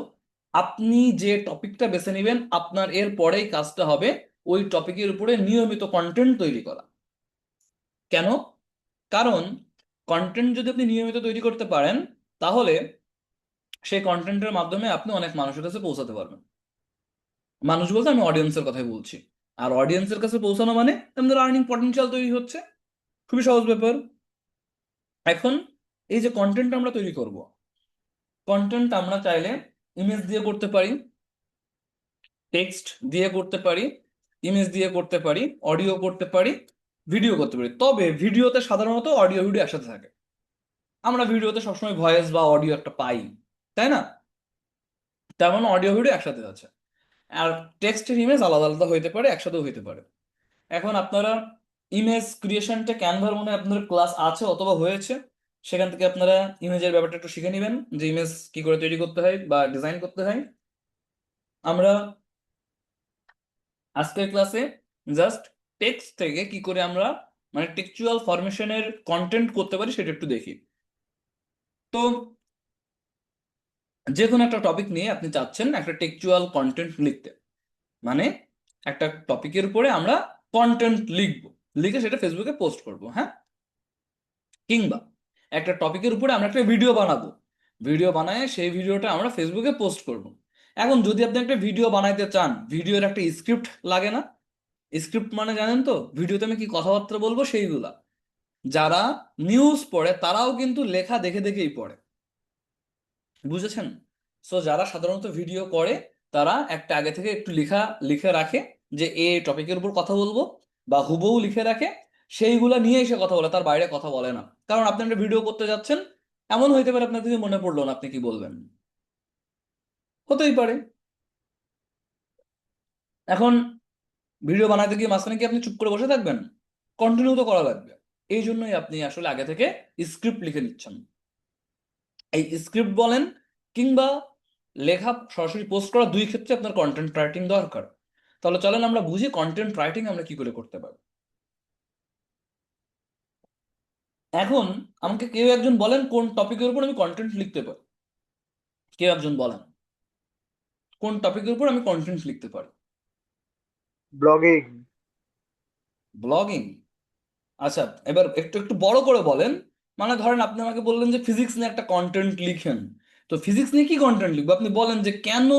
আপনি যে টপিকটা বেছে নেবেন আপনার এর পরেই কাজটা হবে ওই টপিকের উপরে নিয়মিত কন্টেন্ট তৈরি করা। কেন? কারণ কন্টেন্ট যদি আপনি নিয়মিত তৈরি করতে পারেন, তাহলে সেই কন্টেন্টের মাধ্যমে আপনি অনেক মানুষের কাছে পৌঁছাতে পারবেন। মানুষ বলতে আমি অডিয়েন্সের কথাই বলছি। আর অডিয়েন্সের কাছে পৌঁছানো মানে আমাদের আর্নিং পটেনশিয়াল তৈরি হচ্ছে। খুবই সহজ ব্যাপার। এখন এই যে কন্টেন্ট আমরা তৈরি করব, কন্টেন্ট আমরা চাইলে ইমেজ দিয়ে করতে পারি, টেক্সট দিয়ে করতে পারি, ইমেজ দিয়ে করতে পারি, অডিও করতে পারি, ভিডিও করতে পারি। তবে ভিডিওতে সাধারণত অডিও ভিডিও একসাথে থাকে, আমরা ভিডিওতে সবসময় ভয়েস বা অডিও একটা পাই, তাই না? তার মানে অডিও ভিডিও একসাথে আছে। আর টেক্সটের ইমেজ আলাদা আলাদা হইতে পারে, একসাথেও হইতে পারে। এখন আপনারা ইমেজ ক্রিয়েশনটা ক্যানভার মনে হয় আপনাদের ক্লাস আছে অথবা হয়েছে, সেখান থেকে আপনারা ইমেজের ব্যাপারটা একটু শিখে নেবেন যে ইমেজ কি করে তৈরি করতে হয় বা ডিজাইন করতে হয়। আমরা আজকের ক্লাসে জাস্ট টেক্সট থেকে কি করে আমরা মানে টেক্সচুয়াল ফরমেশনের কন্টেন্ট করতে পারি সেটা একটু দেখি। তো যে কোনো একটা টপিক নিয়ে আপনি চাচ্ছেন একটা টেক্সচুয়াল কন্টেন্ট লিখতে, মানে একটা টপিকের উপরে আমরা কন্টেন্ট লিখবো, লিখে সেটা ফেসবুকে পোস্ট করব, হ্যাঁ। কিংবা একটা টপিকের উপরে আমরা একটা ভিডিও বানাবো, ভিডিও বানায় সেই ভিডিওটা আমরা ফেসবুকে পোস্ট করব। এখন যদি আপনি একটা ভিডিও বানাইতে চান, ভিডিওর একটা স্ক্রিপ্ট লাগে না? স্ক্রিপ্ট মানে জানেন তো, ভিডিওতে আমি কি কথাবার্তা বলবো সেইগুলা। যারা নিউজ পড়ে তারাও কিন্তু লেখা দেখে দেখেই পড়ে, বুঝেছেন? সো যারা সাধারণত ভিডিও করে তারা একটা আগে থেকে একটু লেখা লিখে রাখে যে এই টপিকের উপর কথা বলবো, বা হুবহু লিখে রাখে, সেইগুলা নিয়ে এসে কথা বলে, তার বাইরে কথা বলে না। কারণ আপনি একটা ভিডিও করতে যাচ্ছেন, এমন হইতে পারে আপনার কিছু মনে পড়লো না, আপনি কি বলবেন? হতেই পারে। এখন ভিডিও বানাতে গিয়ে মাঝখানে কি আপনি চুপ করে বসে থাকবেন? কন্টিনিউ তো করা লাগবে। এই জন্যই আপনি আসলে আগে থেকে স্ক্রিপ্ট লিখে নিচ্ছেন। এই স্ক্রিপ্ট বলেন কিংবা লেখা সরাসরি পোস্ট করা, দুই ক্ষেত্রে আপনার কন্টেন্ট রাইটিং দরকার। তাহলে চলেন আমরা বুঝি কন্টেন্ট রাইটিং আমরা কি করে করতে পারি। এখন আমাকে কেউ একজন বলেন কোন টপিকের উপর আমি কন্টেন্ট লিখতে পারি। কেউ একজন বলেন কোন টপিকের উপর আমি কন্টেন্ট লিখতে পারি। ব্লগিং। ব্লগিং? আচ্ছা, এবার একটু একটু বড় করে বলেন। মানে ধরেন আপনি আমাকে বললেন যে ফিজিক্স নিয়ে একটা কন্টেন্ট লিখেন, তো ফিজিক্স নিয়ে কি কন্টেন্ট লিখবো? আপনি বলেন যে কেন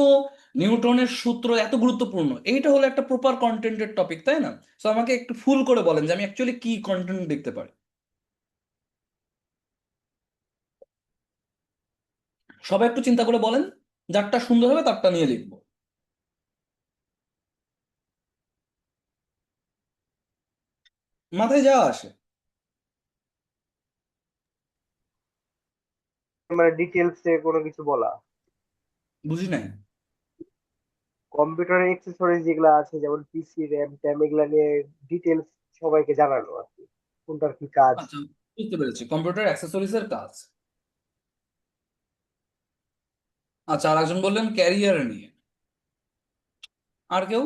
নিউটনের সূত্র এত গুরুত্বপূর্ণ, এইটা হলো একটা প্রপার কন্টেন্টের টপিক, তাই না? তো আমাকে একটু ফুল করে বলেন যে আমি অ্যাকচুয়ালি কি কন্টেন্ট লিখতে পারি। সবাই একটু চিন্তা করে বলেন, যারটা সুন্দর হবে তারটা নিয়ে লিখবো। মাথায় যাওয়া আসে। মানে ডিটেলস এ কোনো কিছু বলা। বুঝি নাই। কম্পিউটারের এক্সেসরিজ যেগুলো আছে যেমন পিসি, র্যাম, ট্যাম, এগুলা নিয়ে ডিটেলস সবাইকে জানানো আর কি, কোনটার কি কাজ। আচ্ছা, বুঝতে পেরেছি, কম্পিউটার অ্যাক্সেসরিজ এর কাজ। আচ্ছা, আর একজন বললেন ক্যারিয়ার নিয়ে। আর কেউ?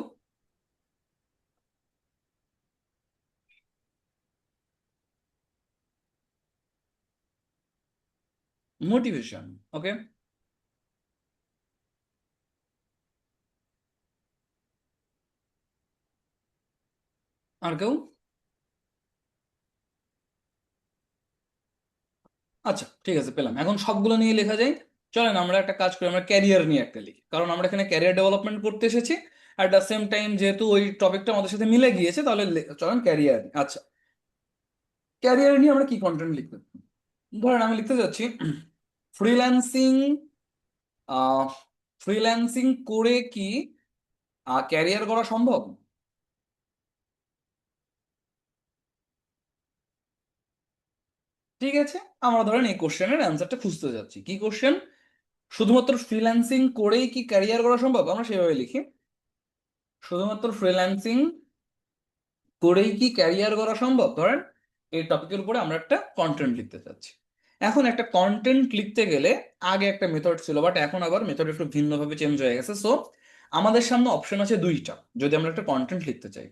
মোটিভেশন। ওকে। আর কেউ? আচ্ছা, ঠিক আছে, পেলাম। এখন সবগুলো নিয়ে লেখা যায়। চলেন আমরা একটা কাজ করি, আমরা ক্যারিয়ার নিয়ে একটা লিখি, কারণ আমরা এখানে ক্যারিয়ার ডেভেলপমেন্ট করতে এসেছি। আর দ্য সেম টাইম যেহেতু ওই টপিকটা আমাদের সাথে মিলে গিয়েছে, তাহলে চলেন ক্যারিয়ার। আচ্ছা, ক্যারিয়ার নিয়ে আমরা কি কন্টেন্ট লিখতে পারি? ধরেন আমি লিখতে যাচ্ছি ফ্রিল্যান্সিং। ফ্রিল্যান্সিং করে কি ক্যারিয়ার করা সম্ভব? ঠিক আছে, আমরা ধরেন এই কোশ্চেনের অ্যান্সারটা খুঁজতে যাচ্ছি। কি কোশ্চেন? শুধুমাত্র ফ্রিল্যান্সিং করেই কি ক্যারিয়ার করা সম্ভব? আমরা সেভাবে লিখি, শুধুমাত্র ফ্রিল্যান্সিং করেই কি ক্যারিয়ার করা সম্ভব, ধরেন এই টপিকের উপরে আমরা একটা কন্টেন্ট লিখতে চাচ্ছি। এখন একটা কন্টেন্ট লিখতে গেলে আগে একটা মেথড ছিল, বাট এখন আবার মেথড একটু ভিন্নভাবে চেঞ্জ হয়ে গেছে। সো আমাদের সামনে অপশন আছে দুইটা যদি আমরা একটা কন্টেন্ট লিখতে চাই।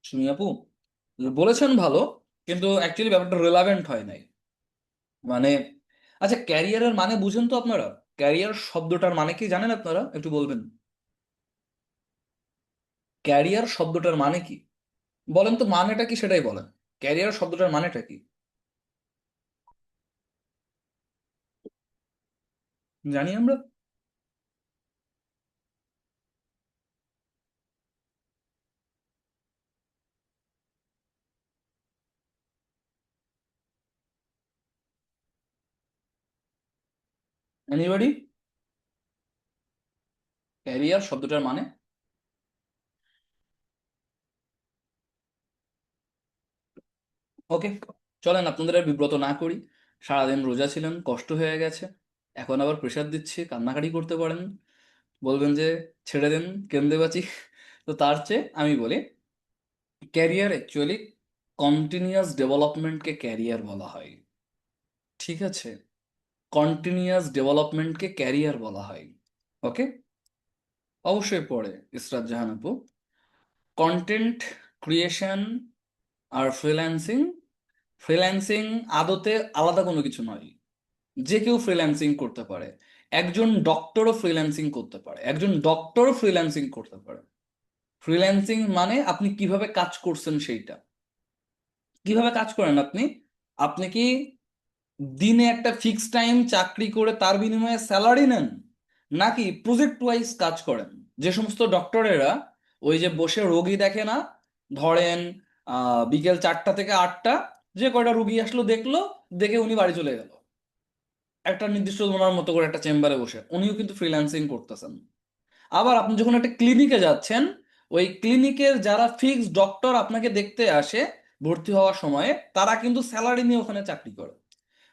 সুমি আপু বলেছেন ভালো, কিন্তু অ্যাকচুয়ালি ব্যাপারটা রিলেভেন্ট হয় নাই। মানে আচ্ছা, ক্যারিয়ারের মানে বুঝেন তো আপনারা? ক্যারিয়ার শব্দটার মানে কি জানেন আপনারা? একটু বলবেন। ক্যারিয়ার শব্দটার মানে কি বলেন তো, মানেটা কি সেটাই বলেন। ক্যারিয়ার শব্দটার মানেটা কি জানি আমরা? এনিবডি? ক্যারিয়ার শব্দটার মানে? ওকে, চলেন আপনাদের আর বিব্রত না করি। সারাদিন রোজা ছিলেন, কষ্ট হয়ে গেছে, এখন আবার প্রেশার দিচ্ছি, কান্নাকাটি করতে পারেন, বলবেন যে ছেড়ে দেন, কেন্দে বাঁচি। তো তার চেয়ে আমি বলি ক্যারিয়ার অ্যাকচুয়ালি কন্টিনিউয়াস ডেভেলপমেন্টকে ক্যারিয়ার বলা হয়। ঠিক আছে, কন্টিনিউয়াস ডেভেলপমেন্টকে ক্যারিয়ার বলা হয়। ওকে। অবশ্যই পড়ে ইসরাত জাহান আপু, কন্টেন্ট ক্রিয়েশন আর ফ্রিল্যান্সিং ফ্রিল্যান্সিং আদতে আলাদা কোনো কিছু নয়, যে কেউ ফ্রিল্যান্সিং করতে পারে। একজন ডক্টরও ফ্রিল্যান্সিং করতে পারে, একজন ডক্টরও ফ্রিল্যান্সিং করতে পারে। ফ্রিল্যান্সিং মানে আপনি কিভাবে কাজ করছেন সেইটা। কিভাবে কাজ করেন আপনি? আপনি কি দিনে একটা ফিক্স টাইম চাকরি করে তার বিনিময়ে স্যালারি নেন, নাকি প্রজেক্ট ওয়াইজ কাজ করেন? যে সমস্ত ডক্টরেরা ওই যে বসে রোগী দেখে না, ধরেন বিকেল 4টা থেকে 8টা, যে কয়টা রুগী আসলো দেখলো, দেখে উনি বাড়ি চলে গেল, একটা নির্দিষ্ট ওনার মতো করে একটা চেম্বারে বসে, উনিও কিন্তু ফ্রিল্যান্সিং করতেছেন। আবার আপনি যখন একটা ক্লিনিকে যাচ্ছেন, ওই ক্লিনিকের যারা ফিক্সড ডক্টর আপনাকে দেখতে আসে ভর্তি হওয়ার সময়, তারা কিন্তু স্যালারি নিয়ে ওখানে চাকরি করে।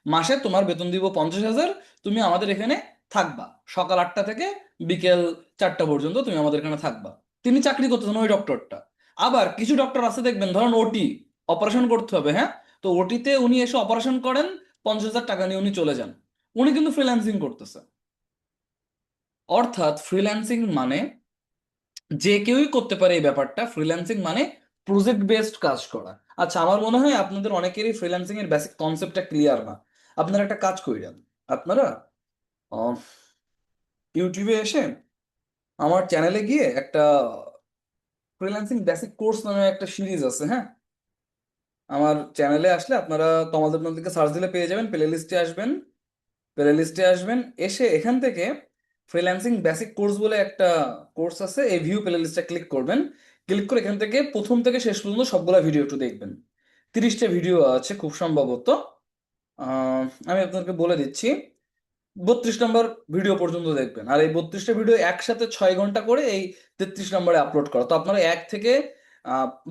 মাসে তোমার বেতন দিব 50,000, তুমি আমাদের এখানে থাকবা, সকাল 8টা থেকে বিকেল 4টা পর্যন্ত তুমি আমাদের এখানে থাকবা। তিনি চাকরি করতেছেন ওই ডক্টরটা। আবার কিছু ডক্টর আছে দেখবেন, ধরেন ওটি, অপারেশন করতে হবে, হ্যাঁ, তো ওটিতে উনি এসে অপারেশন করেন, 50,000 টাকা নিয়ে উনি চলে যান, উনি কিন্তু ফ্রিল্যান্সিং করতেছে। অর্থাৎ ফ্রিল্যান্সিং মানে যে কেউই করতে পারে এই ব্যাপারটা। ফ্রিল্যান্সিং মানে প্রজেক্ট বেসড কাজ করা। আচ্ছা, আমার মনে হয় আপনাদের অনেকেরই ফ্রিল্যান্সিং এর বেসিক কনসেপ্টটা ক্লিয়ার না। আপনারা একটা কাজ করেন, আপনারা আহ, ইউটিউবে এসে আমার চ্যানেলে গিয়ে একটা ফ্রিল্যান্সিং বেসিক কোর্স নামে একটা সিরিজ আছে, হ্যাঁ, আমার চ্যানেলে আসলে আপনারা তোমাদেরকে সার্চ দিলে পেয়ে যাবেন, প্লে লিস্টে আসবেন, প্লে লিস্টে আসবেন, এসে এখান থেকে ফ্রিল্যান্সিং বেসিক কোর্স বলে একটা কোর্স আছে, এই ভিউ প্লে লিস্টটা ক্লিক করবেন। ক্লিক করে এখান থেকে প্রথম থেকে শেষ পর্যন্ত সবগুলা ভিডিও একটু দেখবেন। 30টা ভিডিও আছে খুব সম্ভবত। আহ, আমি আপনাদেরকে বলে দিচ্ছি, 32 নম্বর ভিডিও পর্যন্ত দেখবেন। আর এই 32টা ভিডিও একসাথে 6 ঘন্টা করে এই 33 নম্বরে আপলোড করা। তো আপনারা 1 থেকে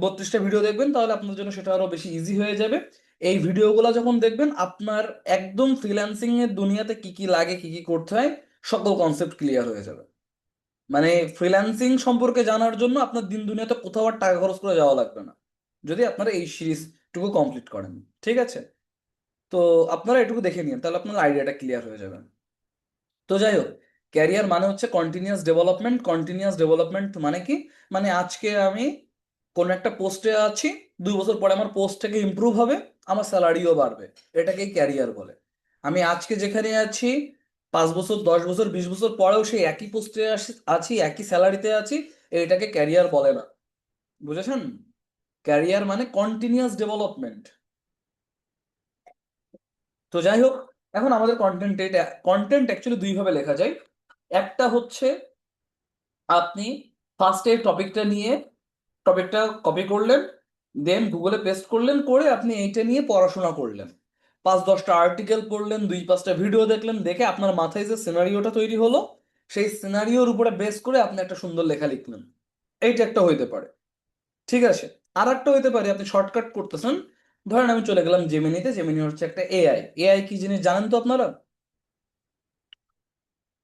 32টা ভিডিও দেখবেন, তাহলে আপনাদের জন্য সেটা আরো বেশি ইজি হয়ে যাবে। এই ভিডিওগুলো যখন দেখবেন, আপনার একদম ফ্রিল্যান্সিং এর দুনিয়াতে কি কি লাগে, কি কি করতে হয়, সকল কনসেপ্ট ক্লিয়ার হয়ে যাবে। মানে ফ্রিল্যান্সিং সম্পর্কে জানার জন্য আপনার দিন দুনিয়াতে কোথাও আর টাকা খরচ করে যাওয়া লাগবে না, যদি আপনারা এই সিরিজটুকু কমপ্লিট করেন। ঠিক আছে? তো আপনারা এটুকু দেখে নিন, তাহলে আপনার আইডিয়াটা ক্লিয়ার হয়ে যাবে। তো যাই হোক, ক্যারিয়ার মানে হচ্ছে কন্টিনিউয়াস ডেভেলপমেন্ট। কন্টিনিউয়াস ডেভেলপমেন্ট মানে কি? মানে আজকে আমি কোন একটা পোস্টে আছি, 2 বছর পরে আমার পোস্ট থেকে ইমপ্রুভ হবে, আমার স্যালারিও বাড়বে, এটাকেই ক্যারিয়ার বলে। আমি আজকে যেখানে আছি, 5 বছর, 10 বছর, 20 বছর পরেও সেই একই পোস্টে আছি, একই স্যালারিতে আছি, এটাকে ক্যারিয়ার বলে না। বুঝেছেন? ক্যারিয়ার মানে কন্টিনিউয়াস ডেভেলপমেন্ট। তো যাই হোক, এখন আমাদের কন্টেন্ট অ্যাকচুয়ালি দুইভাবে লেখা যায়। একটা হচ্ছে আপনি ফার্স্টে টপিকটা নিয়ে টপিকটা কপি করলেন, দেন গুগলে পেস্ট করলেন, করে আপনি এইটা নিয়ে পড়াশোনা করলেন, 5-10টা আর্টিকেল পড়লেন, 2-5টা ভিডিও দেখলেন, দেখে আপনার মাথায় যে সিনারিওটা তৈরি হলো, সেই সিনারিওর উপরে বেস করে আপনি একটা সুন্দর লেখা লিখলেন। এইটা একটা হইতে পারে। ঠিক আছে? আর একটা হইতে পারে আপনি শর্টকাট করতেছেন। ধরেন আমি চলে গেলাম জেমিনিতে। জেমিনি হচ্ছে একটা এআই। এআই কি জিনিস জানেন তো আপনারা?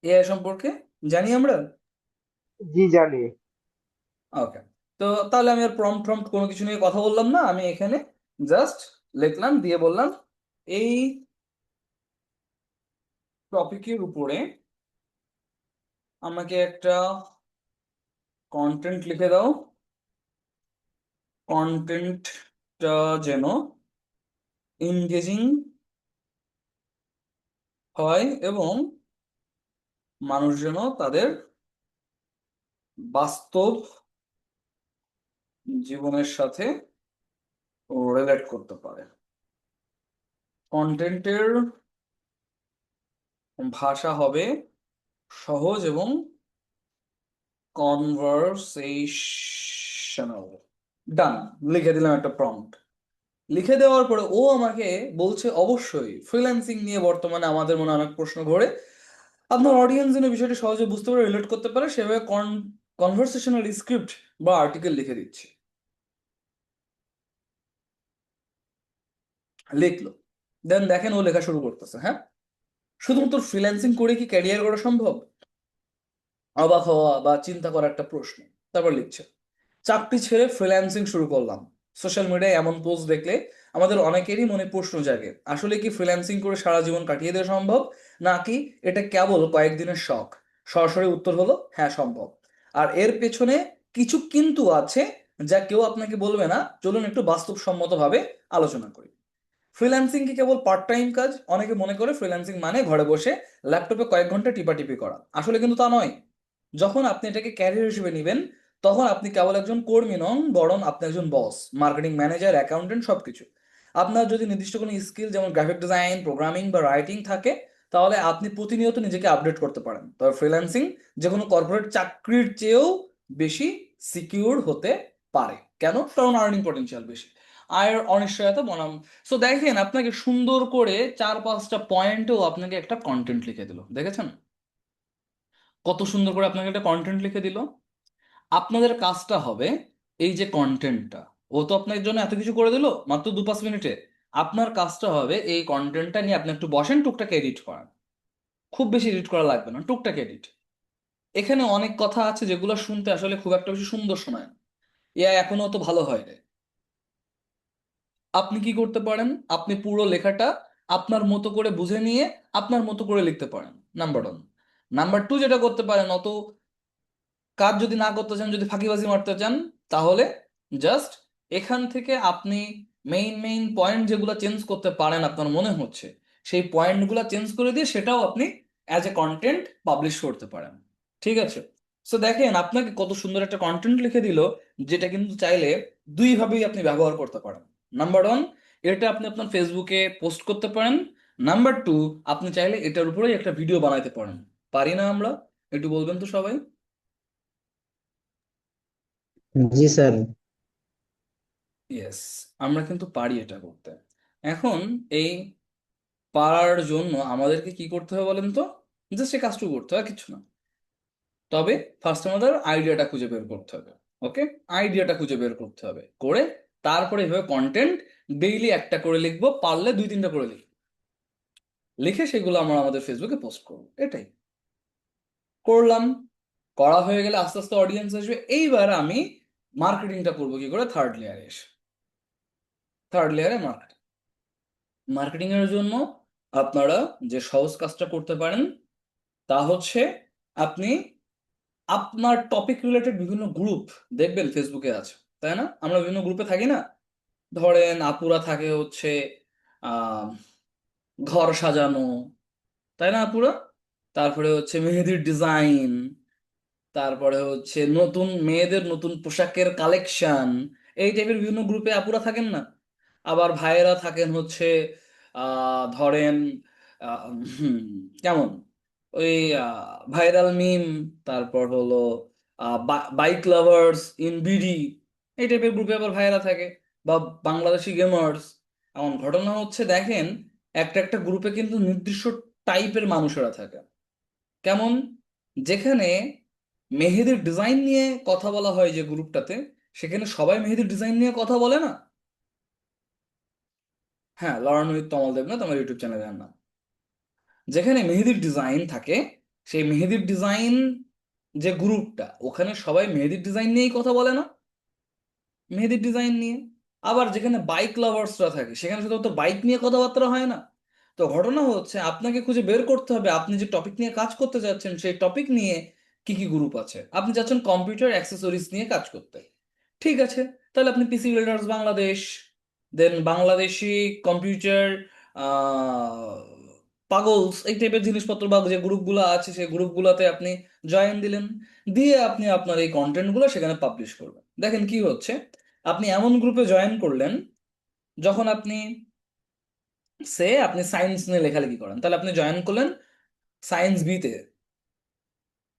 এআই সম্পর্কে জানি আমরা। জি জানি। ওকে। তো তাহলে আমি আর প্রম্পট প্রম্পট কোনো কিছু নিয়ে কথা বললাম না, আমি এখানে জাস্ট লিখলাম, দিয়ে বললাম এই টপিকের উপরে আমাকে একটা কন্টেন্ট লিখে দাও। কন্টেন্টটা যেন এনগেজিং হয় এবং মানুষ যেন তাদের বাস্তব জীবনের সাথে রিলেট করতে পারে। কন্টেন্টের ভাষা হবে সহজ এবং কনভারসেশনাল। ডান, লিখে দিলাম একটা প্রম্পট। লিখে দেওয়ার পরে ও আমাকে বলছে, অবশ্যই ফ্রিল্যান্সিং নিয়ে বর্তমানে আমাদের মনে অনেক প্রশ্ন ঘোরে, আপনার অডিয়েন্স যেন বিষয়টি সহজে বুঝতে পারে, রিলেট করতে পারে, সেভাবে কনভারসেশনাল স্ক্রিপ্ট বা আর্টিকেল লিখে দিচ্ছি। লিখলো, দেন দেখেন ও লেখা শুরু করতেছে, হ্যাঁ। শুধুমাত্র ফ্রিল্যান্সিং করে কি ক্যারিয়ার করা সম্ভব? অবাক হওয়া বা চিন্তা করা একটা প্রশ্ন। তারপর লিখছে, চাকরি ছেড়ে ফ্রিল্যান্সিং শুরু করলাম। সোশ্যাল মিডিয়ায় এমন পোস্ট দেখলে আমাদের অনেকেরই মনে প্রশ্ন জাগে, আসলে কি ফ্রিল্যান্সিং করে সারা জীবন কাটিয়ে দেওয়া সম্ভব, নাকি এটা কেবল কয়েকদিনের শখ? সরাসরি উত্তর হলো হ্যাঁ, সম্ভব। আর এর পেছনে কিছু কিন্তু আছে, যা কেউ আপনাকে বলবে না। চলুন একটু বাস্তবসম্মতভাবে আলোচনা করি। ফ্রিল্যান্সিং কি কেবল পার্ট টাইম কাজ? অনেকে মনে করে ফ্রিল্যান্সিং মানে ঘরে বসে ল্যাপটপে কয়েক ঘন্টা টিপাটিপি করা। আসলে কিন্তু তা নয়। যখন আপনি এটাকে ক্যারিয়ার হিসেবে নেবেন, তখন আপনি কেবল একজন কর্মী নন, বরং আপনি একজন বস, মার্কেটিং ম্যানেজার, অ্যাকাউন্টেন্ট, সবকিছু। আপনার যদি নির্দিষ্ট কোনো স্কিল যেমন গ্রাফিক ডিজাইন, প্রোগ্রামিং বা রাইটিং থাকে, তাহলে আপনি প্রতিনিয়ত নিজেকে আপডেট করতে পারেন। তবে ফ্রিল্যান্সিং যে কোনো কর্পোরেট চাকরির চেয়েও বেশি সিকিউর হতে পারে। কেন? কারণ আর্নিং পটেনশিয়াল বেশি, আয়ের অনিশ্চয়তা বনাম। সো দেখেন, আপনাকে সুন্দর করে 4-5টা পয়েন্টেও আপনাকে একটা কন্টেন্ট লিখে দিল, দেখেছেন কত সুন্দর করে আপনাকে একটা কন্টেন্ট লিখে দিল? আপনাদের কাজটা হবে এই যে কন্টেন্টটা, ও তো আপনার জন্য এত কিছু করে দিল মাত্র 2-5 মিনিটে। আপনার কাজটা হবে এই কন্টেন্টটা নিয়ে আপনি একটু বসেন, টুকটাক এডিট করান। খুব বেশি এডিট করা লাগবে না, টুকটাক এডিট। এখানে অনেক কথা আছে যেগুলো শুনতে আসলে খুব একটা বেশি সুন্দর শোনায় না, এআই এখনো তো ভালো হয় না। আপনি কি করতে পারেন? আপনি পুরো লেখাটা আপনার মতো করে বুঝে নিয়ে আপনার মতো করে লিখতে পারেন, নাম্বার 1। নাম্বার 2 যেটা করতে পারেন, অত কাজ যদি না করতে চান, যদি ফাঁকিবাজি মারতে চান, তাহলে জাস্ট এখান থেকে আপনি মেইন মেইন পয়েন্ট যেগুলো চেঞ্জ করতে পারেন আপনার মনে হচ্ছে, সেই পয়েন্টগুলো চেঞ্জ করে দিয়ে সেটাও আপনি অ্যাজ এ কন্টেন্ট পাবলিশ করতে পারেন। ঠিক আছে? সো দেখেন, আপনাকে কত সুন্দর একটা কন্টেন্ট লিখে দিল, যেটা কিন্তু চাইলে দুইভাবেই আপনি ব্যবহার করতে পারেন। নাম্বার 1, এটা আপনি আপনার ফেসবুকে পোস্ট করতে পারেন। নাম্বার 2, আপনি চাইলে এটার উপরেই একটা ভিডিও বানাইতে পারেন। পারি না আমরা? একটু বলবেন তো সবাই। জি স্যার। ইয়েস, আমরা কিন্তু পারি এটা করতে। এখন এই পারার জন্য আমাদেরকে কি করতে হবে বলেন তো? জাস্ট এই কাজটুকু করতে হবে, আর কিছু না। তবে ফার্স্ট আমাদের আইডিয়াটা খুঁজে বের করতে হবে। ওকে, আইডিয়াটা খুঁজে বের করতে হবে, করে তারপরে এভাবে কন্টেন্ট ডেইলি একটা করে লিখবো, পারলে 2-3টা করে লিখবো, লিখে সেগুলো আমরা আমাদের ফেসবুকে পোস্ট করবো। এটাই করলাম। করা হয়ে গেলে আস্তে আস্তে অডিয়েন্স আসবে। এইবার আমি মার্কেটিংটা করবো কি করে? থার্ড লেয়ারে এসে, থার্ড লেয়ারে মার্কেটিং। মার্কেটিং এর জন্য আপনারা যে সহজ কাজটা করতে পারেন, তা হচ্ছে আপনি আপনার টপিক রিলেটেড বিভিন্ন গ্রুপ দেখবেন ফেসবুকে আছে, তাই না? আমরা বিভিন্ন গ্রুপে থাকি না? ধরেন আপুরা থাকে হচ্ছে আহ ঘর সাজানো, তাই না আপুরা? তারপরে হচ্ছে মেহেদির ডিজাইন, তারপরে হচ্ছে নতুন মেয়েদের নতুন পোশাকের কালেকশন, এই টাইপের বিভিন্ন গ্রুপে আপুরা থাকেন না? আবার ভাইয়েরা থাকেন হচ্ছে ধরেন আহ, হুম, কেমন ওই ভাইরাল মিম, তারপর হলো বাইক লাভার্স ইন বিডি, এই টাইপের গ্রুপে আবার ভাইয়েরা থাকে। বা বাংলাদেশি গেমার্স। এমন ঘটনা হচ্ছে, দেখেন একটা একটা গ্রুপে কিন্তু নির্দিষ্ট টাইপের মানুষেরা থাকে। কেমন? যেখানে মেহেদির ডিজাইন নিয়ে কথা বলা হয় যে গ্রুপটাতে, সেখানে সবাই মেহেদির ডিজাইন নিয়ে কথা বলে না। হ্যাঁ, লার্ন উইথ তমাল দেবনাথ আমার ইউটিউব চ্যানেলের নাম। যেখানে মেহেদির ডিজাইন থাকে, সেই মেহেদির ডিজাইন যে গ্রুপটা, ওখানে সবাই মেহেদির ডিজাইন নিয়েই কথা বলে না, মেহেদির ডিজাইন নিয়ে। আবার যেখানে বাইক লাভার্সরা থাকে, সেখানে শুধু তো বাইক নিয়ে কথাবার্তা হয় না। তো ঘটনা হচ্ছে, আপনাকে খুঁজে বের করতে হবে আপনি যে টপিক নিয়ে কাজ করতে যাচ্ছেন, সেই টপিক নিয়ে কি কি গ্রুপ আছে। আপনি চাচ্ছেন কম্পিউটার অ্যাক্সেসরিজ নিয়ে কাজ করতে, ঠিক আছে, তাহলে আপনি পিসি বিল্ডার্স বাংলাদেশ, দেন বাংলাদেশি কম্পিউটার পাগলস, এই টাইপের জিনিসপত্র বা যে গ্রুপগুলো আছে, সেই গ্রুপগুলোতে আপনি জয়েন দিলেন। দিয়ে আপনি আপনার এই কন্টেন্টগুলো সেখানে পাবলিশ করবেন। দেখেন কি হচ্ছে, আপনি এমন গ্রুপে জয়েন করলেন, যখন আপনি আপনি সায়েন্স নিয়ে লেখালেখি করেন, তাহলে আপনি জয়েন করলেন সায়েন্স বিতে।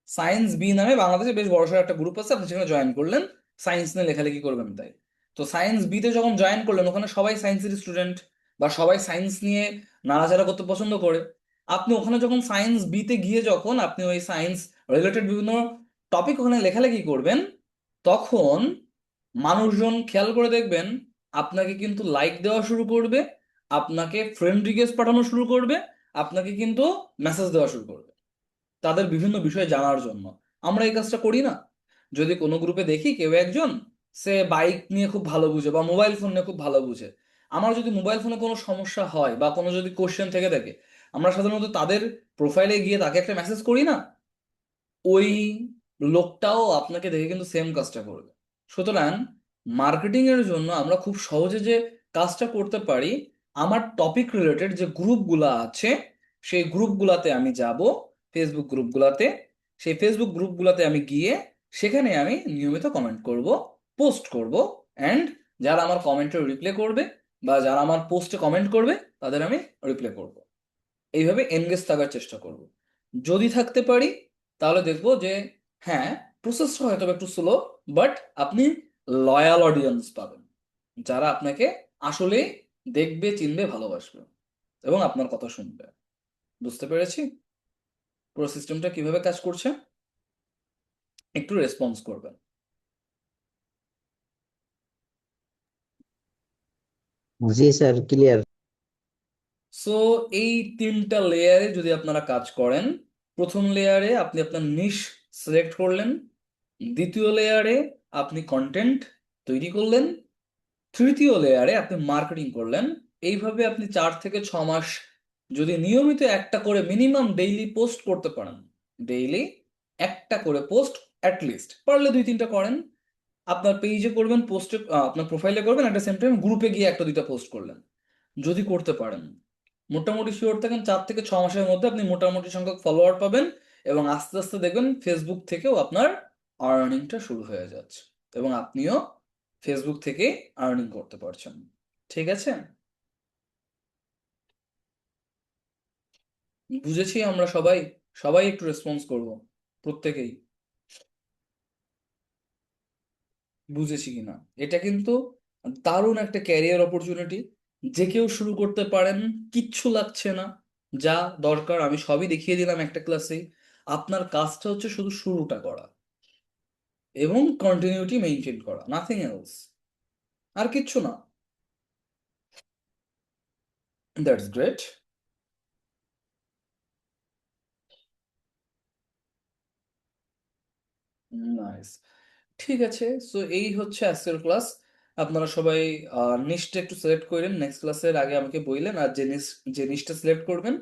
সায়েন্স বি নামে বাংলাদেশে বেশ বড়সড় একটা গ্রুপ আছে, আপনি সেখানে জয়েন করলেন, সায়েন্স নিয়ে লেখালেখি করবেন তাই। তো সায়েন্স বিতে যখন জয়েন করলেন, ওখানে সবাই সায়েন্সের স্টুডেন্ট, বা সবাই সায়েন্স নিয়ে নাড়াচাড়া করতে পছন্দ করে। আপনি ওখানে যখন সায়েন্স বিতে গিয়ে যখন আপনি ওই সায়েন্স রিলেটেড বিভিন্ন টপিক ওখানে লেখালেখি করবেন, তখন মানুষজন খেয়াল করে দেখবেন, আপনাকে কিন্তু লাইক দেওয়া শুরু করবে, আপনাকে ফ্রেন্ড রিকোয়েস্ট পাঠানো শুরু করবে, আপনাকে কিন্তু মেসেজ দেওয়া শুরু করবে তাদের বিভিন্ন বিষয় জানার জন্য। আমরা এই কাজটা করি না? যদি কোনো গ্রুপে দেখি কেউ একজন, সে বাইক নিয়ে খুব ভালো বুঝে বা মোবাইল ফোন নিয়ে খুব ভালো বুঝে, আমার যদি মোবাইল ফোনে কোনো সমস্যা হয় বা কোনো যদি কোশ্চেন থেকে থাকে, আমরা সাধারণত তাদের প্রোফাইলে গিয়ে তাকে একটা মেসেজ করি না? ওই লোকটাও আপনাকে দেখে কিন্তু সেম কাজটা করবে। সুতরাং মার্কেটিং এর জন্য আমরা খুব সহজে যে কাজটা করতে পারি, আমার টপিক রিলেটেড যে গ্রুপগুলা আছে সেই গ্রুপগুলাতে আমি যাব, ফেসবুক গ্রুপগুলাতে। সেই ফেসবুক গ্রুপগুলাতে আমি গিয়ে সেখানে আমি নিয়মিত কমেন্ট করব, পোস্ট করব, অ্যান্ড যারা আমার কমেন্টে রিপ্লাই করবে বা যারা আমার পোস্টে কমেন্ট করবে তাদের আমি রিপ্লাই করব। এইভাবে এনগেজ থাকার চেষ্টা করব। যদি থাকতে পারি তাহলে দেখবো যে হ্যাঁ, প্রসেসটা হয়তো একটু স্লো, বাট আপনি লয়াল অডিয়েন্স পাবেন যারা আপনাকে আসলে দেখবে, চিনবে, ভালোবাসবে এবং আপনার কথা শুনবে। বুঝতে পেরেছি পুরো সিস্টেমটা কিভাবে কাজ করছে? একটু রেসপন্স করবেন। জি স্যার, ক্লিয়ার। সো এই তিনটা লেয়ারে যদি আপনারা কাজ করেন, প্রথম লেয়ারে আপনি আপনার নিশ সিলেক্ট করলেন, দ্বিতীয় লেয়ারে আপনি কন্টেন্ট তৈরি করলেন, তৃতীয় লেয়ারে আপনি মার্কেটিং করলেন। এইভাবে আপনি 4 থেকে 6 মাস যদি নিয়মিত একটা করে মিনিমাম ডেইলি পোস্ট করতে পারেন, ডেইলি একটা করে পোস্ট, অ্যাটলিস্ট পারলে 2-3টা করেন, আপনার পেজে করবেন, পোস্টে আপনার প্রোফাইলে করবেন, একটা সেম টাইম গ্রুপে গিয়ে 1-2টা পোস্ট করলেন, যদি করতে পারেন মোটামুটি শিওর থাকেন 4 থেকে 6 মাসের মধ্যে আপনি মোটামুটি সংখ্যক ফলোয়ার পাবেন এবং আস্তে আস্তে দেখবেন ফেসবুক থেকেও আপনার আর্নিংটা শুরু হয়ে যাচ্ছে এবং আপনিও ফেসবুক থেকে আর্নিং করতে পারছেন। ঠিক আছে? বুঝেছি আমরা সবাই? সবাই একটু রেসপন্স করব, প্রত্যেকেই। বুঝেছি কিনা? এটা কিন্তু দারুণ একটা ক্যারিয়ার অপরচুনিটি, যে কেউ শুরু করতে পারেন, কিচ্ছু লাগছে না। যা দরকার আমি সবই দেখিয়ে দিলাম একটা ক্লাসেই। আপনার কাজটা হচ্ছে শুধু শুরুটা করা এবং কন্টিনিউটি মেনটেন করা, নাথিং এলস, আর কিচ্ছু না। That's great. নাইস। ঠিক আছে, সো এই হচ্ছে আজকের ক্লাস। আপনারা সবাই নিশটা একটু সিলেক্ট করেন, নেক্সট ক্লাসের আগে আমাকে বললেন, আর যে নিশটা সিলেক্ট করবেন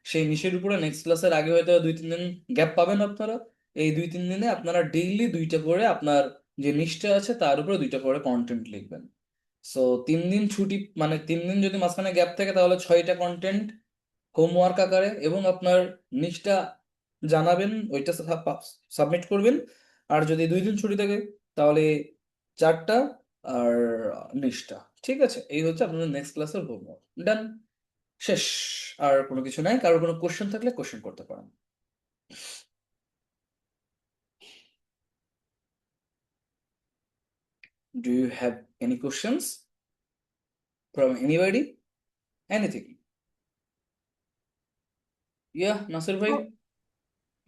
সেই নিশের উপরে নেক্সট ক্লাসের আগে হয়তো 2-3 দিন গ্যাপ পাবেন আপনারা। এই 2-3 দিনে আপনারা ডেইলি 2টা করে আপনার যে নিশটা আছে তার উপরে 2টা করে কন্টেন্ট লিখবেন। সো 3 দিন ছুটি, মানে 3 দিন যদি মাঝখানে গ্যাপ থাকে তাহলে 6টা কন্টেন্ট হোমওয়ার্ক আকারে, এবং আপনার নিচটা জানাবেন, ওইটা সাবমিট করবেন। আর যদি 2 দিন ছুটি থাকে তাহলে 4টা, আর নিচটা। ঠিক আছে, এই হচ্ছে আপনাদের নেক্সট ক্লাসের হোমওয়ার্ক। ডান, শেষ। আর কোনো কিছু নাই, কারোর কোনো কোশ্চেন থাকলে কোশ্চেন করতে পারেন। Do you have any questions from anybody? Anything? Yeah Nasir bhai,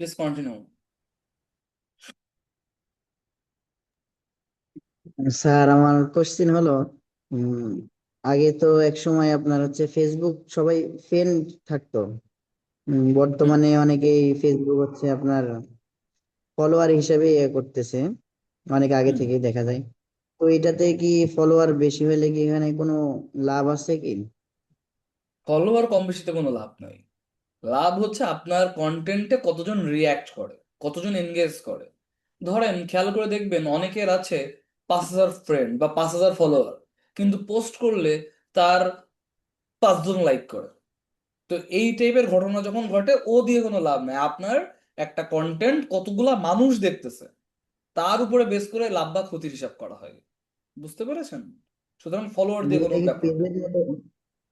please continue. Sir, আমার কোশ্চেন হলো, উম, আগে তো এক সময় আপনার হচ্ছে ফেসবুক সবাই ফ্রেন্ড থাকতো। হুম। বর্তমানে অনেকেই ফেসবুক হচ্ছে আপনার ফলোয়ার হিসেবে ইয়ে করতেছে, অনেক আগে হুম। থেকেই দেখা যায়। তো এটাতে কি ফলোয়ার বেশি হলে কি এখানে কোনো লাভ আছে কি? ফলোয়ার কম বেশিতে কোনো লাভ নাই। লাভ হচ্ছে আপনার কন্টেন্টে কতজন রিয়্যাক্ট করে, কতজন এনগেজ করে। ধরেন খেয়াল করে দেখবেন অনেকের আছে 5,000 ফ্রেন্ড বা 5,000 ফলোয়ার, কিন্তু পোস্ট করলে তার 5 জন লাইক করে। তো এই টাইপের ঘটনা যখন ঘটে, ও দিয়ে কোনো লাভ নাই। আপনার একটা কন্টেন্ট কতগুলা মানুষ দেখতেছে তার উপরে বেস করে লাভ বা ক্ষতির হিসাব করা হয়। বুঝতে পেরেছেন? সুতরাং ফলোয়ার দিয়ে কোনো এটা কি ব্যাপার না। পেজের মতো,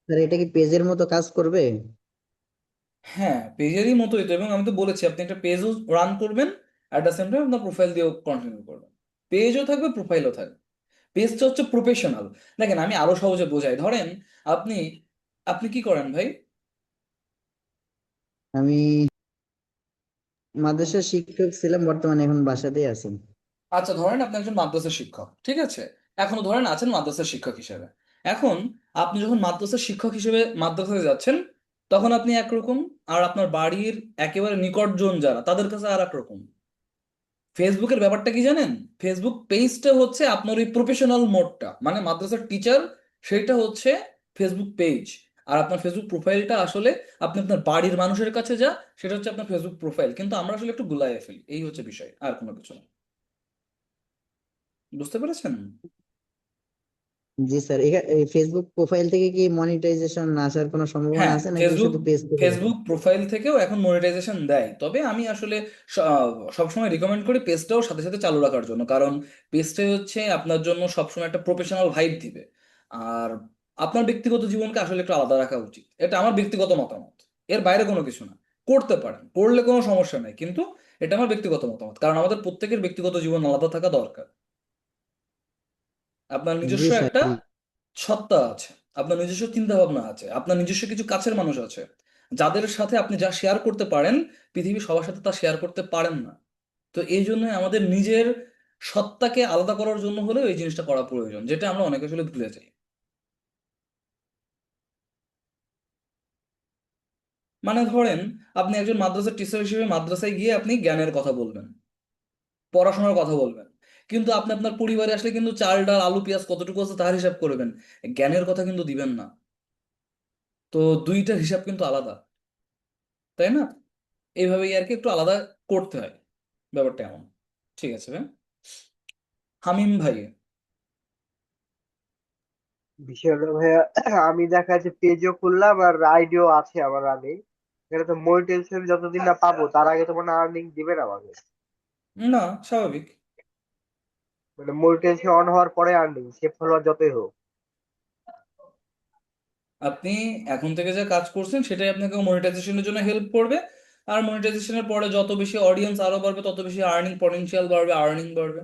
স্যার এটা কি পেজের মতো কাজ করবে? হ্যাঁ, পেজেরই মতোই তো, এবং আমি তো বলেছি আপনি একটা পেজও রান করবেন, অ্যাট দ্য সেম টাইম আপনার প্রোফাইল দিয়েও কন্টিনিউ করবেন। পেজও থাকবে, প্রোফাইলও থাকবে। পেজটা হচ্ছে প্রফেশনাল। দেখেন আমি আরো সহজে বোঝাই, ধরেন আপনি আপনি কি করেন ভাই? আমি মাদ্রাসার শিক্ষক ছিলাম, বর্তমানে এখন বাসাতেই আছি। আচ্ছা, ধরেন আপনি একজন মাদ্রাসা শিক্ষক, ঠিক আছে? এখনো ধরেন আছেন মাদ্রাসা শিক্ষক হিসেবে। এখন আপনি যখন মাদ্রাসা শিক্ষক হিসেবে মাদ্রাসায় যাচ্ছেন তখন আপনি একরকম, আর আপনার বাড়ির একেবারে নিকটজন যারা তাদের কাছে আর এক রকম। ফেসবুকের ব্যাপারটা কি জানেন? ফেসবুক পেজটা হচ্ছে আপনার ওই প্রফেশনাল মোডটা, মানে মাদ্রাসার টিচার, সেটা হচ্ছে ফেসবুক পেজ। আর আপনার ফেসবুক প্রোফাইলটা আসলে আপনি আপনার বাড়ির মানুষের কাছে যা, সেটা হচ্ছে আপনার ফেসবুক প্রোফাইল। কিন্তু আমরা আসলে একটু গুলাইয়ে ফেলি, এই হচ্ছে বিষয়, আর কোনো কিছু না। বুঝতে পেরেছেন? জি স্যার, এই ফেসবুক প্রোফাইল থেকে কি মনিটাইজেশন আসার কোনো সম্ভাবনা হ্যাঁ, আছে নাকি ফেসবুক শুধু পেজ থেকে হবে? ফেসবুক প্রোফাইল থেকেও এখন মনিটাইজেশন দেয়, তবে আমি আসলে সবসময় রিকমেন্ড করি পেজটাও সাথে সাথে চালু রাখার জন্য, কারণ পেজটাই হচ্ছে আপনার জন্য সবসময় একটা প্রফেশনাল ভাইব দিবে। আর আপনার ব্যক্তিগত জীবনকে আসলে একটু আলাদা রাখা উচিত, এটা আমার ব্যক্তিগত মতামত, এর বাইরে কোনো কিছু না। করতে পারেন, করলে কোনো সমস্যা নেই, কিন্তু এটা আমার ব্যক্তিগত মতামত, কারণ আমাদের প্রত্যেকের ব্যক্তিগত জীবন আলাদা থাকা দরকার। আপনার জি নিজস্ব স্যার, একটা সত্তা আছে, আপনার নিজস্ব চিন্তা ভাবনা আছে, আপনার নিজস্ব কিছু কাছের মানুষ আছে, যাদের সাথে আপনি যা শেয়ার করতে পারেন, পৃথিবীর সবার সাথে তা শেয়ার করতে পারেন না। তো এই জন্য আমাদের নিজের সত্তাকে আলাদা করার জন্য হলেও এই জিনিসটা করা প্রয়োজন, যেটা আমরা অনেকে আসলে ভুলে যাই। মানে ধরেন, আপনি একজন মাদ্রাসার টিচার হিসেবে মাদ্রাসায় গিয়ে আপনি জ্ঞানের কথা বলবেন, পড়াশোনার কথা বলবেন, কিন্তু আপনি আপনার পরিবারে আসলে কিন্তু চাল ডাল আলু পেঁয়াজ কতটুকু আছে তার হিসাব করবেন, জ্ঞানের কথা কিন্তু দিবেন না। তো দুইটার হিসাব কিন্তু আলাদা, তাই না? এইভাবেই আর কি একটু আলাদা করতে হয়, ব্যাপারটা এমন। ঠিক আছে ভাই। হামিম ভাই। বিষয়টা ভাইয়া, আমি দেখা যাচ্ছে পেজও খুললাম আর আইডিও আছে আমার রানিং। এখানে তো মনিটাইজেশন যতদিন না পাবো তার আগে তো মানে আর্নিং দিবে না আমাকে। না, স্বাভাবিক। মানে মনিটাইজেশন অন হওয়ার পরে আর্নিং, সে ফলোয়ার যতই হোক। আপনি এখন থেকে যা কাজ করছেন সেটাই আপনাকে মনিটাইজেশনের জন্য হেল্প করবে, আর মনিটাইজেশনের পরে যত বেশি অডিয়েন্স আরো বাড়বে তত বেশি আর্নিং পটেনশিয়াল বাড়বে, আর্নিং বাড়বে।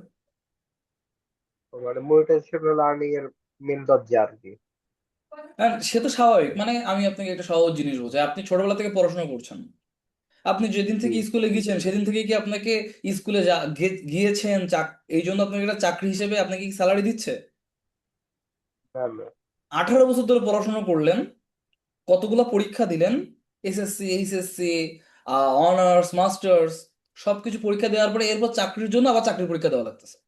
মানে মনিটাইজেশন হলো আর্নিং এর মেন দরজা আর কি। আর সে তো স্বাভাবিক, মানে আমি আপনাকে একটা সহজ জিনিস বলছি, আপনি ছোটবেলা থেকে পড়াশোনা করছেন, আপনি যেদিন জি। থেকে স্কুলে গিয়েছেন সেদিন থেকে কি আপনাকে স্কুলে গিয়েছেন এই জন্য আপনাকে একটা চাকরি হিসেবে আপনাকে কি স্যালারি দিচ্ছে? না না। 18 বছর ধরে পড়াশোনা করলেন, কতগুলা পরীক্ষা দিলেন, এসএসসি, এইচএসসি, অনার্স, মাস্টার্স, সবকিছু পরীক্ষা দেওয়ার পরে এরপর চাকরির জন্য আবার চাকরির পরীক্ষা দেওয়া লাগতেছে।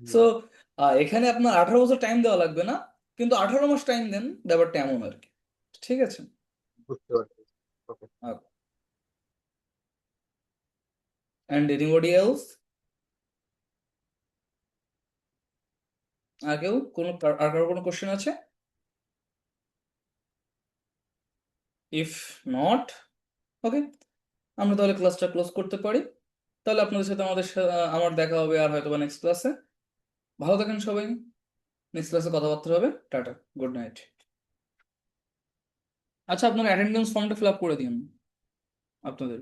সো হুম, এখানে আপনার 18 বছর টাইম দেওয়া লাগবে না, কিন্তু 18 মাস টাইম দেন, ব্যাপারটা এমন আর কি। ঠিক আছে। বুঝতে পারছি। Okay. And anybody else? আর কেউ আর কারো কোনো কোশ্চেন আছে? ইফ নট, ওকে, আমরা তাহলে ক্লাসটা ক্লোজ করতে পারি। তাহলে আপনাদের সাথে আমার দেখা হবে আর হয়তো বা নেক্সট ক্লাসে। ভালো থাকেন সবাই, নেক্সট ক্লাসে কথাবার্তা হবে। Tata, good night. আচ্ছা, আপনার অ্যাটেন্ডেন্স ফর্মটা ফিল আপ করে দিন আপনাদের।